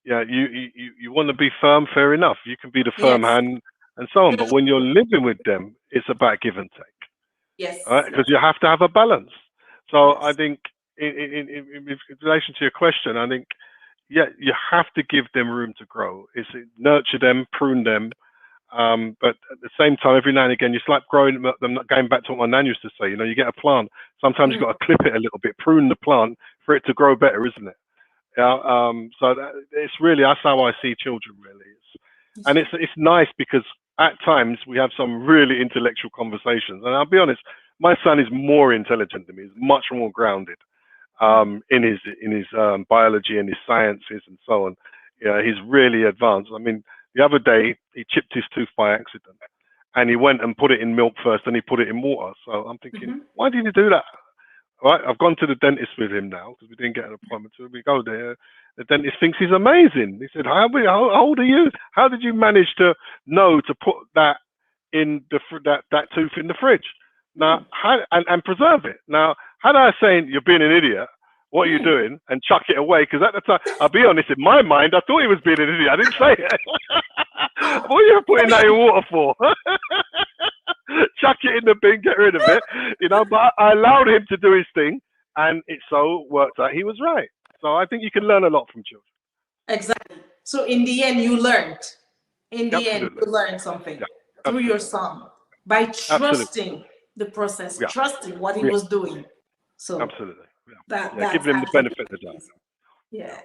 Speaker 2: yeah, you want to be firm, fair enough. You can be the firm
Speaker 1: Yes.
Speaker 2: hand and so on. But when you're living with them, it's about give and take, all right?
Speaker 1: Yes.
Speaker 2: Because you have to have a balance. So I
Speaker 1: Yes.
Speaker 2: think in relation to your question, I think yeah, you have to give them room to grow. It's nurture them, prune them, but at the same time, every now and again, you start growing them. Not going back to what my nan used to say. You know, you get a plant. Sometimes you've
Speaker 1: Mm.
Speaker 2: got to clip it a little bit, prune the plant for it to grow better, isn't it? Yeah. So it's really that's how I see children. Really, and it's nice because at times we have some really intellectual conversations. And I'll be honest, my son is more intelligent than me. He's much more grounded in his biology and his sciences and so on. Yeah, he's really advanced. I mean, the other day he chipped his tooth by accident, and he went and put it in milk first, and he put it in water. So I'm thinking,
Speaker 1: Mhm.
Speaker 2: why did he do that? Right, I've gone to the dentist with him now because we didn't get an appointment. So we go there. The dentist thinks he's amazing. He said, how old are you? How did you manage to know to put that in that tooth in the fridge? Now,
Speaker 1: Mm.
Speaker 2: and preserve it. Now, had I saying you're being an idiot, what are you
Speaker 1: Mm.
Speaker 2: doing, and chuck it away? Because at the time, I'll be honest, in my mind, I thought he was being an idiot. I didn't say it. What are you putting that in water for? Chuck it in the bin, get rid of it, you know. But I allowed him to do his thing, and it so worked out. He was right. So I think you can learn a lot from children.
Speaker 1: Exactly. So in the end, you learned. In the end,
Speaker 2: Absolutely.
Speaker 1: you learned something
Speaker 2: Yeah.
Speaker 1: through your
Speaker 2: Absolutely.
Speaker 1: son by
Speaker 2: Absolutely.
Speaker 1: trusting the process,
Speaker 2: Yeah.
Speaker 1: trusting what he
Speaker 2: Yeah.
Speaker 1: was doing. So
Speaker 2: Absolutely. Yeah. Yeah.
Speaker 1: that's
Speaker 2: Giving him the
Speaker 1: actually
Speaker 2: benefit of the doubt.
Speaker 1: yeah.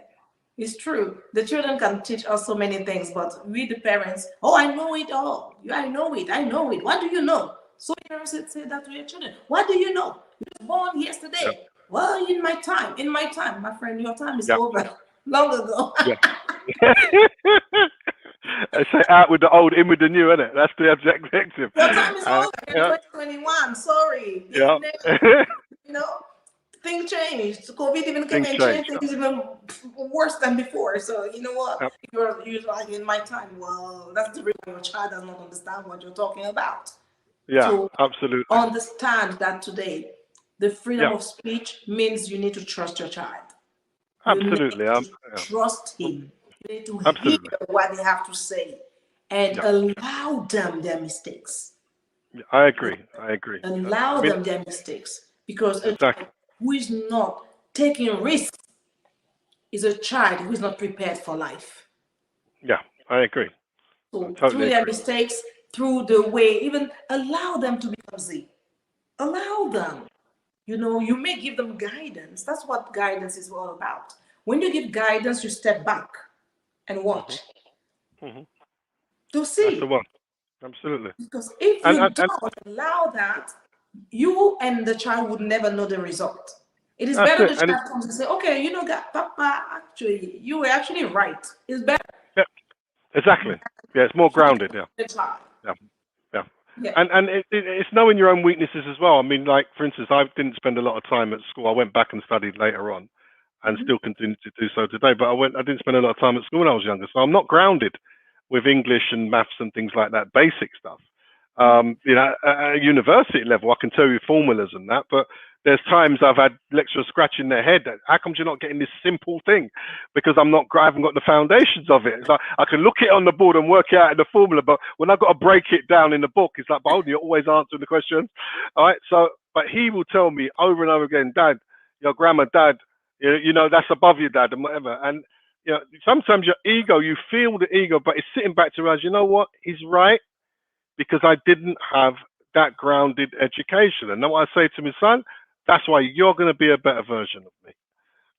Speaker 1: It's true. The children can teach us so many things, but we, the parents, oh, I know it all. I know it. I know it. What do you know? So parents say that to your children. What do you know? You were born
Speaker 2: Yeah.
Speaker 1: yesterday. Well, in my time, my friend, your time is
Speaker 2: Yeah.
Speaker 1: over long ago.
Speaker 2: Yeah. I say out with the old, in with the new, isn't it? That's the objective.
Speaker 1: Your time is over in
Speaker 2: Yeah.
Speaker 1: 2021. Sorry.
Speaker 2: Yeah.
Speaker 1: You know, things changed. COVID even came
Speaker 2: Things
Speaker 1: and
Speaker 2: change.
Speaker 1: changed things even worse than before. So you know what?
Speaker 2: Yeah.
Speaker 1: You're like in my time. Well, that's the reason your child does not understand what you're talking about.
Speaker 2: Yeah.
Speaker 1: So
Speaker 2: Absolutely.
Speaker 1: understand that today the freedom
Speaker 2: Yeah.
Speaker 1: of speech means you need to trust your child. You need
Speaker 2: Absolutely.
Speaker 1: to
Speaker 2: Yeah.
Speaker 1: trust him. You need to hear
Speaker 2: Absolutely.
Speaker 1: what they have to say and
Speaker 2: Yeah.
Speaker 1: allow them their mistakes.
Speaker 2: Yeah. I agree. I agree. I
Speaker 1: Allow
Speaker 2: mean,
Speaker 1: them their mistakes because a
Speaker 2: exactly.
Speaker 1: child who is not taking risks is a child who is not prepared for life.
Speaker 2: Yeah. I agree. I
Speaker 1: So through
Speaker 2: totally
Speaker 1: their
Speaker 2: agree.
Speaker 1: mistakes, through the way, even allow them to be clumsy. Allow them. You know, you may give them guidance. That's what guidance is all about. When you give guidance, you step back and
Speaker 2: Hmm.
Speaker 1: watch
Speaker 2: Hmm.
Speaker 1: to
Speaker 2: That's the
Speaker 1: see.
Speaker 2: one. Absolutely.
Speaker 1: Because if
Speaker 2: And,
Speaker 1: you
Speaker 2: and and
Speaker 1: don't allow that, you and the child would never know the result. It is
Speaker 2: that's
Speaker 1: better
Speaker 2: it.
Speaker 1: the
Speaker 2: And it's
Speaker 1: child comes and say, okay, you know, Papa, actually, you were actually right. It's better
Speaker 2: yeah, exactly. Yeah, it's more grounded. Yeah.
Speaker 1: than the child.
Speaker 2: Yeah. Yeah.
Speaker 1: Yeah.
Speaker 2: And it's knowing your own weaknesses as well. I mean, like for instance, I didn't spend a lot of time at school. I went back and studied later on, and
Speaker 1: Mhm.
Speaker 2: still continue to do so today. But I didn't spend a lot of time at school when I was younger, so I'm not grounded with English and maths and things like that, basic stuff. You know, at a university level, I can tell you formulas and that, but there's times I've had lecturers scratching their head. How come you're not getting this simple thing? Because I haven't got the foundations of it. It's like I can look it on the board and work it out in the formula, but when I've got to break it down in the book, it's like, but you're always answering the questions. All right. So, but he will tell me over and over again, Dad, your grammar, Dad, you know, that's above you, Dad, and whatever. And you know, sometimes your ego, you feel the ego, but it's sitting back to realize, you know what, he's right because I didn't have that grounded education. And then what I say to my son, that's why you're going to be a better version of me.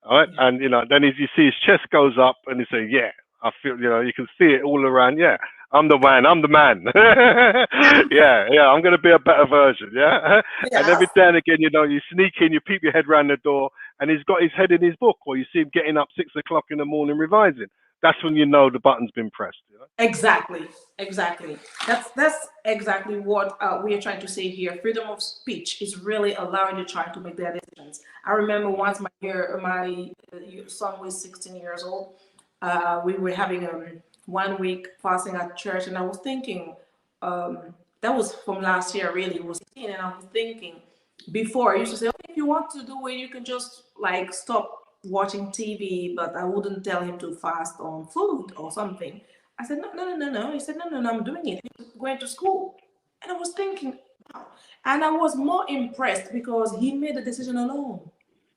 Speaker 2: All right.
Speaker 1: Yeah.
Speaker 2: And, you know, then if you see his chest goes up and he say, yeah, I feel, you know, you can see it all around. Yeah, I'm the man. I'm the man. Yeah. Yeah. I'm going to be a better version. Yeah. And every
Speaker 1: Yes.
Speaker 2: day and again, you know, you sneak in, you peep your head round the door and he's got his head in his book, or you see him getting up 6 o'clock in the morning revising. That's when you know the button's been pressed. You know?
Speaker 1: Exactly. Exactly. That's exactly what we are trying to say here. Freedom of speech is really allowing the child to make their decisions. I remember once my son was 16 years old. We were having a 1 week fasting at church, and I was thinking, that was from last year, really. It was 16, and I was thinking, Before I used to say, okay, if you want to do it, you can just like stop watching TV, but I wouldn't tell him to fast on food or something. I said, no, no, no, no, no. He said, no, no, no, I'm doing it. He's going to school. And I was thinking, wow. And I was more impressed because he made the decision alone.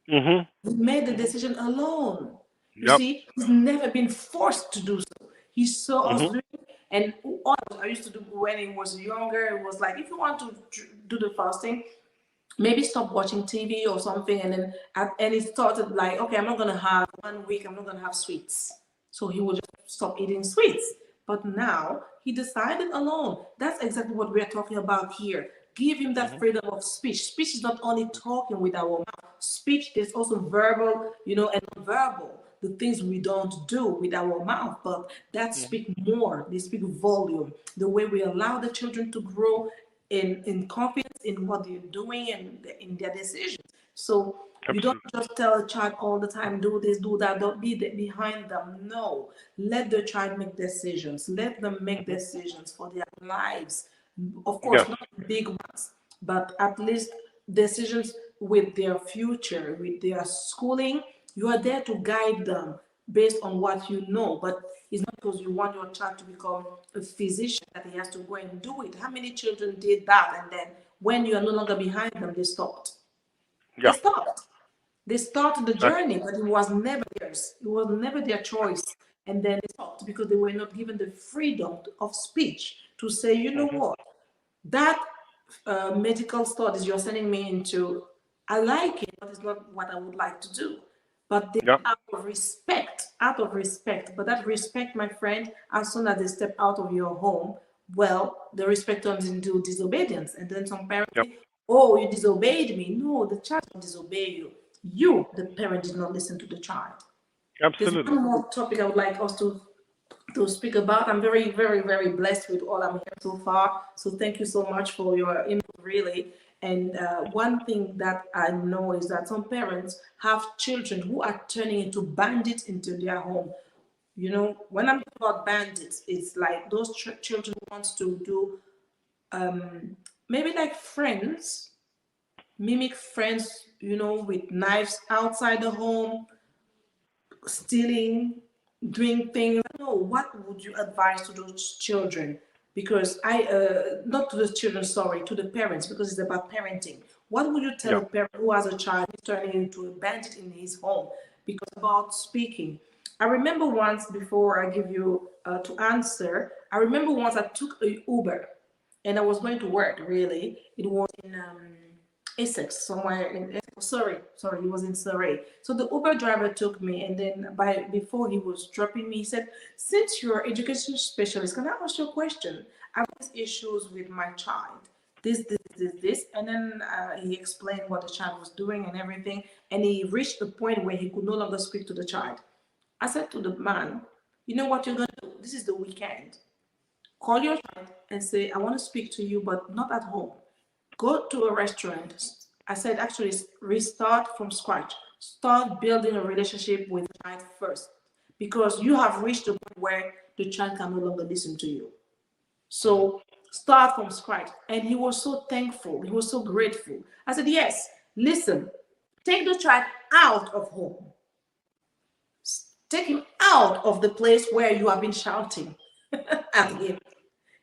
Speaker 2: Mhm.
Speaker 1: He made the
Speaker 2: Mhm.
Speaker 1: decision alone. You
Speaker 2: Yep.
Speaker 1: see, he's never been forced to do so. He saw us
Speaker 2: Mhm.
Speaker 1: doing it, and all I used to do when he was younger, it was like, if you want to do the fasting, maybe stop watching TV or something, and then and it started like, okay, I'm not gonna have 1 week, I'm not gonna have sweets. So he would just stop eating sweets. But now he decided alone. That's exactly what we're talking about here. Give him that
Speaker 2: Mhm.
Speaker 1: freedom of speech. Speech is not only talking with our mouth. Speech is also verbal, and non-verbal. The things we don't do with our mouth, but that
Speaker 2: Mhm.
Speaker 1: speak more. They speak volume. The way we allow the children to grow in confidence in what they're doing and in their decisions. So you don't
Speaker 2: Absolutely.
Speaker 1: just tell a child all the time, do this, do that, don't be behind them. No, let the child make decisions. Let them make
Speaker 2: Mhm.
Speaker 1: decisions for their lives. Of course,
Speaker 2: Yes.
Speaker 1: not big ones, but at least decisions with their future, with their schooling. You are there to guide them based on what you know, but it's not because you want your child to become a physician that he has to go and do it. How many children did that, and then when you are no longer behind them, they stopped? They
Speaker 2: Yeah.
Speaker 1: stopped. They started the
Speaker 2: Exactly.
Speaker 1: journey, but it was never theirs. It was never their choice. And then they stopped because they were not given the freedom of speech to say, you know
Speaker 2: Mhm.
Speaker 1: what, that medical studies you're sending me into, I like it, but it's not what I would like to do. But they,
Speaker 2: Yep.
Speaker 1: out of respect. But that respect, my friend, as soon as they step out of your home, well, the respect turns into disobedience. And then some parents
Speaker 2: Yep.
Speaker 1: say, oh, you disobeyed me. No, the child didn't disobey you. You, the parent, did not listen to the child. There's
Speaker 2: Absolutely.
Speaker 1: one more topic I would like us to speak about. I'm very, very, very blessed with all I'm hearing so far. So thank you so much for your input, really. And one thing that I know is that some parents have children who are turning into bandits into their home. When I'm talking about bandits, it's like those children who wants to do maybe like friends, mimic friends, with knives outside the home, stealing, doing things. No, what would you advise to those children? Because not to the children, sorry, to the parents, because it's about parenting. What would you tell
Speaker 2: Yeah.
Speaker 1: a parent who has a child who's turning into a bandit in his home? Because about speaking, I remember once, before I give you to answer, I remember once I took a Uber and I was going to work. Really, it was in Essex, somewhere in sorry, he was in Surrey. So the Uber driver took me, and then before he was dropping me, he said, "Since you're education specialist, can I ask you a question? I have these issues with my child. This," and then he explained what the child was doing and everything, and he reached the point where he could no longer speak to the child. I said to the man, "You know what you're gonna do? This is the weekend. Call your child and say, I want to speak to you, but not at home. Go to a restaurant." I said, actually, restart from scratch. Start building a relationship with the child first, because you have reached the point where the child can no longer listen to you.
Speaker 2: Mhm.
Speaker 1: So start from scratch. And he was so thankful. He was so grateful. I said, yes, listen, take the child out of home. Take him out of the place where you have been shouting at
Speaker 2: Mhm.
Speaker 1: him.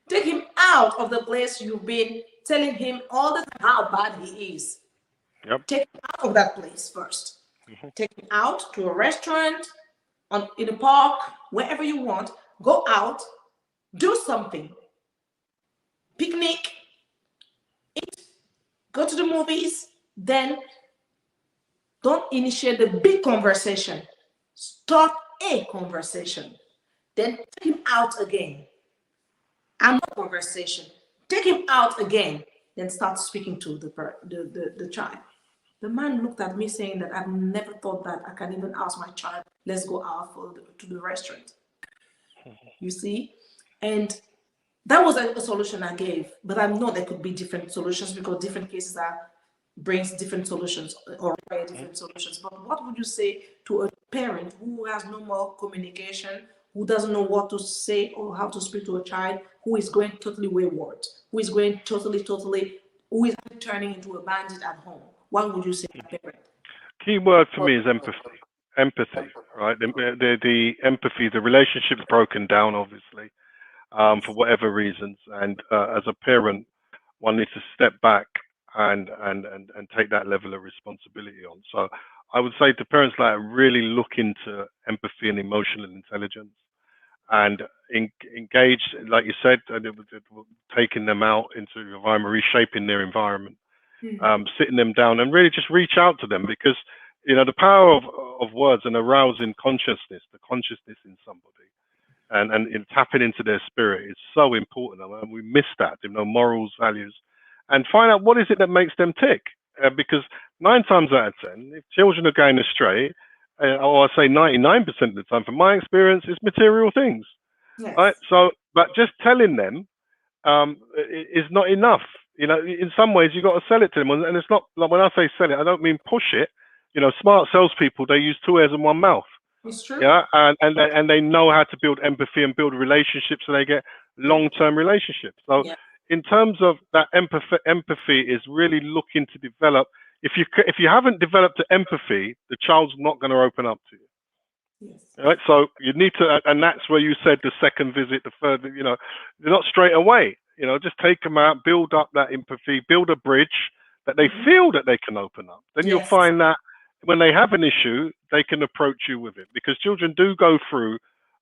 Speaker 1: Take him out of the place you've been telling him all the time how bad he is.
Speaker 2: Yep.
Speaker 1: Take him out of that place first.
Speaker 2: Mhm.
Speaker 1: Take him out to a restaurant, in a park, wherever you want. Go out, do something. Picnic, go to the movies. Then don't initiate the big conversation. Start a conversation. Then take him out again. Another conversation. Take him out again. Then start speaking to the child. The man looked at me saying that I've never thought that I can even ask my child, let's go out to the restaurant. You see? And that was a solution I gave. But I know there could be different solutions because different cases brings different solutions or require
Speaker 2: Mhm.
Speaker 1: different solutions. But what would you say to a parent who has no more communication, who doesn't know what to say or how to speak to a child, who is going totally wayward, who is going totally, totally who is turning into a bandit at home? What would you say to a parent?
Speaker 2: Key word for me is empathy. Empathy, right? The empathy, the relationship's broken down, obviously, for
Speaker 1: Yes.
Speaker 2: whatever reasons. And as a parent, one needs to step back and take that level of responsibility on. So I would say to parents like really look into empathy and emotional intelligence and engage, like you said, taking them out into the environment, reshaping their environment,
Speaker 1: Mm.
Speaker 2: sitting them down and really just reach out to them because the power of words and arousing consciousness, the consciousness in somebody, and in tapping into their spirit is so important. And we miss that, morals, values, and find out what is it that makes them tick. Because 9 times out of 10, if children are going astray, or I say 99% of the time, from my experience, it's material things, right?
Speaker 1: Yes.
Speaker 2: So, but just telling them is not enough. In some ways, you got to sell it to them, and it's not like when I say sell it, I don't mean push it. Smart salespeople, they use two ears and one mouth.
Speaker 1: It's true.
Speaker 2: Yeah, and they know how to build empathy and build relationships, so they get long-term relationships. So,
Speaker 1: Yeah.
Speaker 2: in terms of that empathy is really looking to develop. If you haven't developed the empathy, the child's not going to open up to you.
Speaker 1: Yes.
Speaker 2: Right, so you need to, and that's where you said the second visit, the third, they're not straight away. Just take them out, build up that empathy, build a bridge that they
Speaker 1: Hmm.
Speaker 2: feel that they can open up. Then you'll
Speaker 1: Yes.
Speaker 2: find that when they have an issue, they can approach you with it because children do go through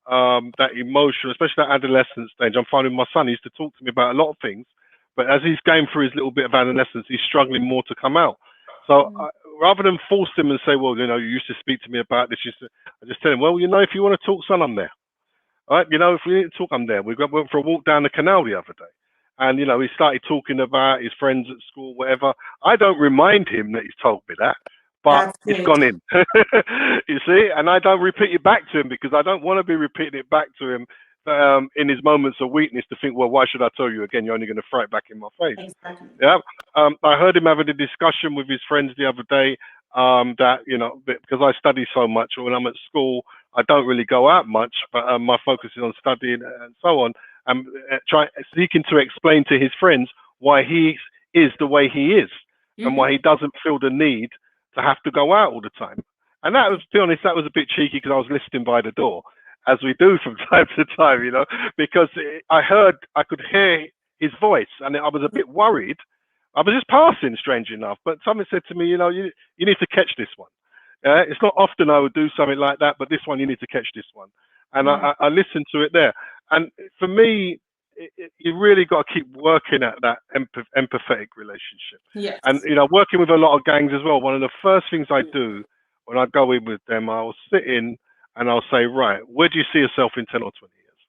Speaker 2: that emotion, especially that adolescent stage. I'm finding my son, he used to talk to me about a lot of things, but as he's going through his little bit of adolescence, he's struggling more to come out. So
Speaker 1: Mm.
Speaker 2: rather than force him and say, well, you used to speak to me about this, I just tell him, well, if you want to talk, son, I'm there. All right, if we need to talk, I'm there. Went for a walk down the canal the other day. And, he started talking about his friends at school, whatever. I don't remind him that he's told me that, but
Speaker 1: That's
Speaker 2: it's
Speaker 1: great.
Speaker 2: gone in. You see? And I don't repeat it back to him because I don't want to be repeating it back to him in his moments of weakness to think, well, why should I tell you again? You're only going to throw it back in my face.
Speaker 1: Exactly.
Speaker 2: Yeah. I heard him having a discussion with his friends the other day that, because I study so much, or when I'm at school, I don't really go out much, but my focus is on studying and so on. And seeking to explain to his friends why he is the way he is and
Speaker 1: Hmm.
Speaker 2: why he doesn't feel the need to have to go out all the time. And that was, to be honest, that was a bit cheeky because I was listening by the door, as we do from time to time, because I could hear his voice and I was a bit worried. I was just passing, strange enough, but someone said to me, you need to catch this one. It's not often I would do something like that, but this one you need to catch this one. And
Speaker 1: Mm.
Speaker 2: I listened to it there. And for me, you really got to keep working at that empathetic relationship. And
Speaker 1: Yes.
Speaker 2: working with a lot of gangs as well. One of the first things I do when I go in with them, I'll sit in and I'll say, right, where do you see yourself in 10 or 20 years?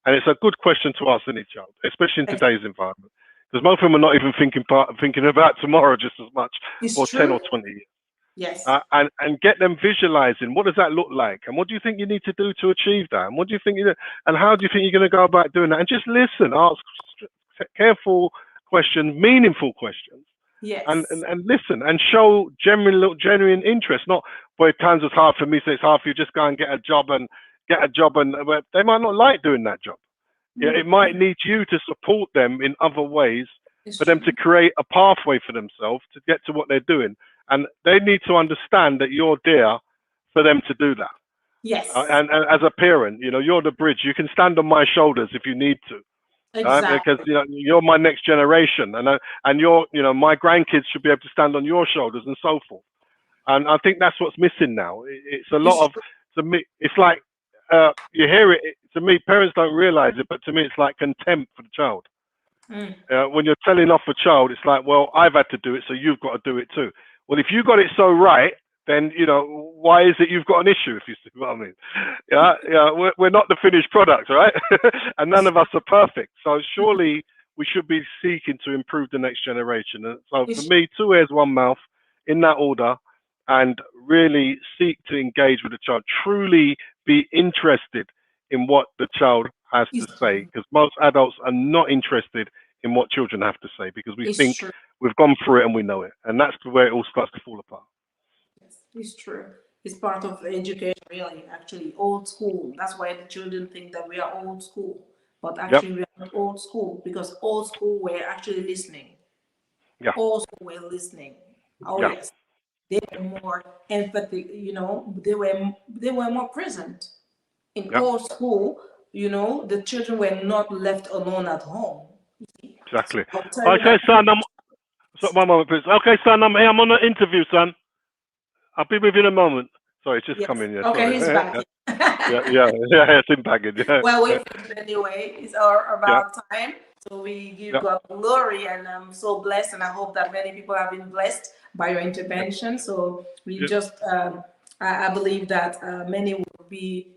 Speaker 2: And it's a good question to ask any child, especially in
Speaker 1: Ex-
Speaker 2: today's environment, because most of them are not even thinking about tomorrow just as much,
Speaker 1: It's
Speaker 2: or 10 or
Speaker 1: true.
Speaker 2: 20 years.
Speaker 1: Yes.
Speaker 2: And get them visualizing what does that look like, and what do you think you need to do to achieve that, and what do you think and how do you think you're going to go about doing that, and just listen, ask careful questions, meaningful questions,
Speaker 1: Yes.
Speaker 2: and listen and show genuine interest. Not, boy, times it's hard for me, so it's hard for you. Just go and get a job and well, they might not like doing that job. Yeah, it
Speaker 1: Mm.
Speaker 2: might need you to support them in other ways
Speaker 1: It's
Speaker 2: for them
Speaker 1: true.
Speaker 2: to create a pathway for themselves to get to what they're doing. And they need to understand that you're there for them to do that.
Speaker 1: Yes.
Speaker 2: And as a parent, you're the bridge. You can stand on my shoulders if you need to, because
Speaker 1: Exactly.
Speaker 2: you're my next generation, and my grandkids should be able to stand on your shoulders and so forth. And I think that's what's missing now. It's a lot
Speaker 1: It's
Speaker 2: of,
Speaker 1: true.
Speaker 2: to me, it's like you hear it. To me, parents don't realize it, but to me, it's like contempt for the child.
Speaker 1: Mm.
Speaker 2: When you're telling off a child, it's like, well, I've had to do it, so you've got to do it too. Well, if you got it so right, then why is it you've got an issue? If you see what I mean, yeah. We're not the finished product, right? And none
Speaker 1: It's,
Speaker 2: of us are perfect. So surely we should be seeking to improve the next generation. And so for
Speaker 1: it's,
Speaker 2: me, two ears, one mouth, in that order, and really seek to engage with the child. Truly be interested in what the child has to
Speaker 1: it's,
Speaker 2: say, because most adults are not interested in what children have to say because we
Speaker 1: it's
Speaker 2: think
Speaker 1: true.
Speaker 2: we've gone through it and we know it, and that's where it all starts to fall apart.
Speaker 1: Yes, it's true. It's part of education, really, actually. Old school. That's why the children think that we are old school. But
Speaker 2: Yep.
Speaker 1: actually, we are not old school because old school, we're actually listening.
Speaker 2: Yeah.
Speaker 1: also were listening. Oh
Speaker 2: Yeah.
Speaker 1: yes, they were more empathic. They were more present. In
Speaker 2: Yeah.
Speaker 1: old school, the children were not left alone at home. So
Speaker 2: Exactly.
Speaker 1: I'll tell you
Speaker 2: Okay,
Speaker 1: that.
Speaker 2: son. One moment, please. Okay, son. I'm on an interview, son. I'll be with you in a moment. Sorry, it's just
Speaker 1: Yes.
Speaker 2: coming. Yeah.
Speaker 1: Okay,
Speaker 2: Sorry.
Speaker 1: he's back.
Speaker 2: Yeah. Yeah. Yeah. It's impacted. Yeah.
Speaker 1: Well, we finished anyway. It's our
Speaker 2: Yeah.
Speaker 1: about time. So we give
Speaker 2: Yeah.
Speaker 1: God glory, and I'm so blessed, and I hope that many people have been blessed by your
Speaker 2: Yeah.
Speaker 1: intervention. So we
Speaker 2: Yeah.
Speaker 1: just, I believe that many will be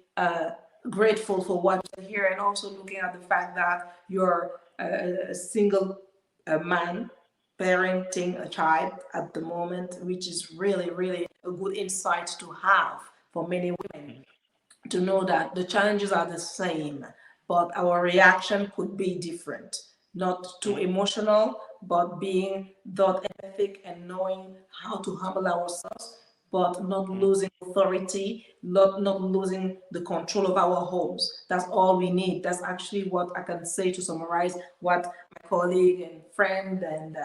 Speaker 1: grateful for what you hear, and also looking at the fact that you're a single man parenting a child at the moment, which is really, really a good insight to have for many women to know that the challenges are the same, but our reaction could be different. Not too emotional, but being that empathic and knowing how to humble ourselves, but not losing authority, not losing the control of our homes. That's all we need. That's actually what I can say to summarize what my colleague and friend and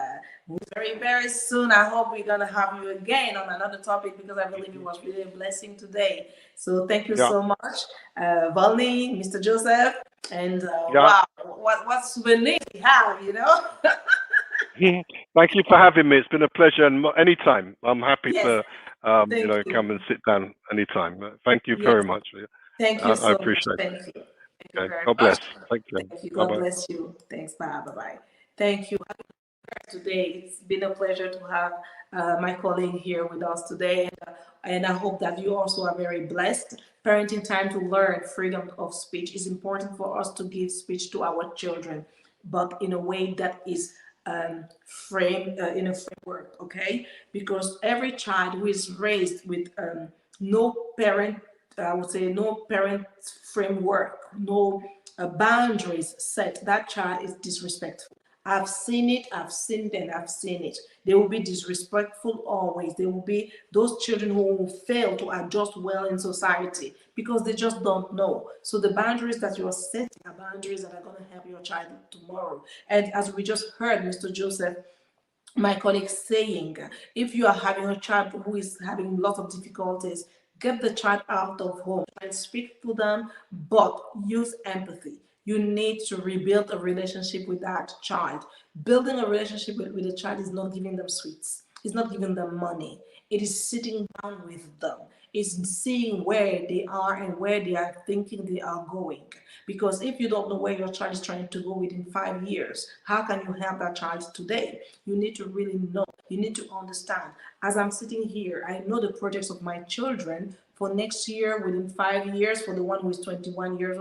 Speaker 1: very, very soon, I hope we're going to have you again on another topic because I believe it was really a blessing today. So thank you
Speaker 2: Yeah.
Speaker 1: so much, Volney, Mr. Joseph, and
Speaker 2: Yeah.
Speaker 1: wow, what souvenirs we have.
Speaker 2: Thank you for having me. It's been a pleasure, and anytime I'm happy
Speaker 1: Yes,
Speaker 2: to,
Speaker 1: thank
Speaker 2: come
Speaker 1: you.
Speaker 2: and sit down anytime. Thank you
Speaker 1: Yes,
Speaker 2: very much.
Speaker 1: thank you
Speaker 2: I
Speaker 1: so much.
Speaker 2: appreciate
Speaker 1: Thank you. Thank
Speaker 2: it.
Speaker 1: you
Speaker 2: Okay.
Speaker 1: very
Speaker 2: God
Speaker 1: much.
Speaker 2: bless. Thank you.
Speaker 1: Thank you.
Speaker 2: Bye
Speaker 1: God
Speaker 2: bye.
Speaker 1: bless you. Thanks. Bye. Bye. Bye. Thank you today. It's been a pleasure to have my colleague here with us today. And I hope that you also are very blessed. Parenting time to learn freedom of speech is important for us to give speech to our children, but in a way that is framed in a framework, okay? Because every child who is raised with no parent, I would say, no parent framework, no boundaries set, that child is disrespectful. I've seen it, I've seen it, and I've seen it. They will be disrespectful always. They will be those children who will fail to adjust well in society because they just don't know. So the boundaries that you are setting are boundaries that are going to help your child tomorrow. And as we just heard Mr. Joseph, my colleague, saying, if you are having a child who is having lots of difficulties, get the child out of home and speak to them, but use empathy. You need to rebuild a relationship with that child. Building a relationship with a child is not giving them sweets, it's not giving them money. It is sitting down with them. It's seeing where they are and where they are thinking they are going. Because if you don't know where your child is trying to go within 5 years, how can you help that child today? You need to really know. You need to understand. As I'm sitting here, I know the projects of my children for next year, within 5 years, for the one who is 21 year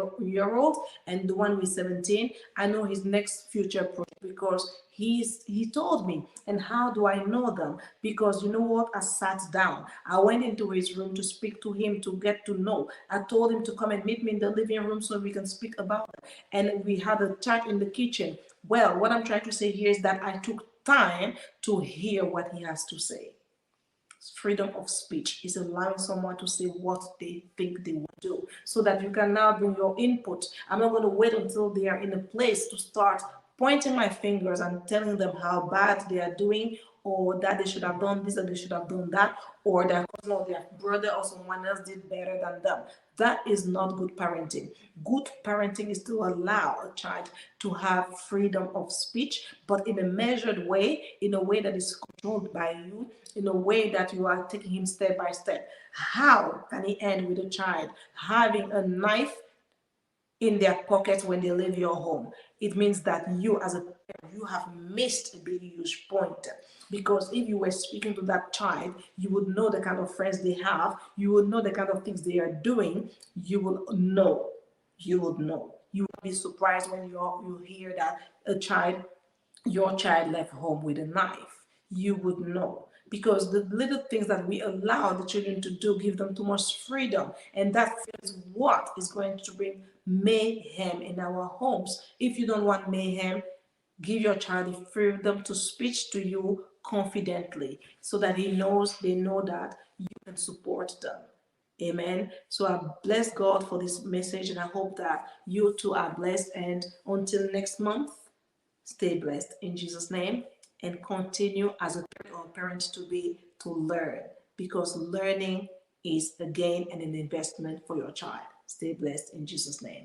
Speaker 1: old and the one who is 17. I know his next future project because he told me. And how do I know them? Because you know what? I sat down. I went into his room to speak to him, to get to know. I told him to come and meet me in the living room so we can speak about it. And we had a chat in the kitchen. Well, what I'm trying to say here is that I took time to hear what he has to say. Freedom of speech is allowing someone to say what they think they will do so that you can now bring your input. I'm not going to wait until they are in a place to start pointing my fingers and telling them how bad they are doing, or that they should have done this or they should have done that, or their cousin or their brother or someone else did better than them. That is not good parenting. Good parenting is to allow a child to have freedom of speech, but in a measured way, in a way that is controlled by you, in a way that you are taking him step by step. How can he end with a child having a knife in their pocket when they leave your home? It means that you, as a parent, you have missed a big huge point. Because if you were speaking to that child, you would know the kind of friends they have, you would know the kind of things they are doing, you will know. You would know. You will be surprised when you hear that a child your child left home with a knife. You would know. Because the little things that we allow the children to do give them too much freedom. And that is what is going to bring mayhem in our homes. If you don't want mayhem, give your child the freedom to speak to you confidently so that they know that you can support them. Amen. So I bless God for this message, and I hope that you too are blessed. And until next month, stay blessed in Jesus' name. and continue as a parent or parents to learn, because learning is a gain and an investment for your child. Stay blessed in Jesus' name.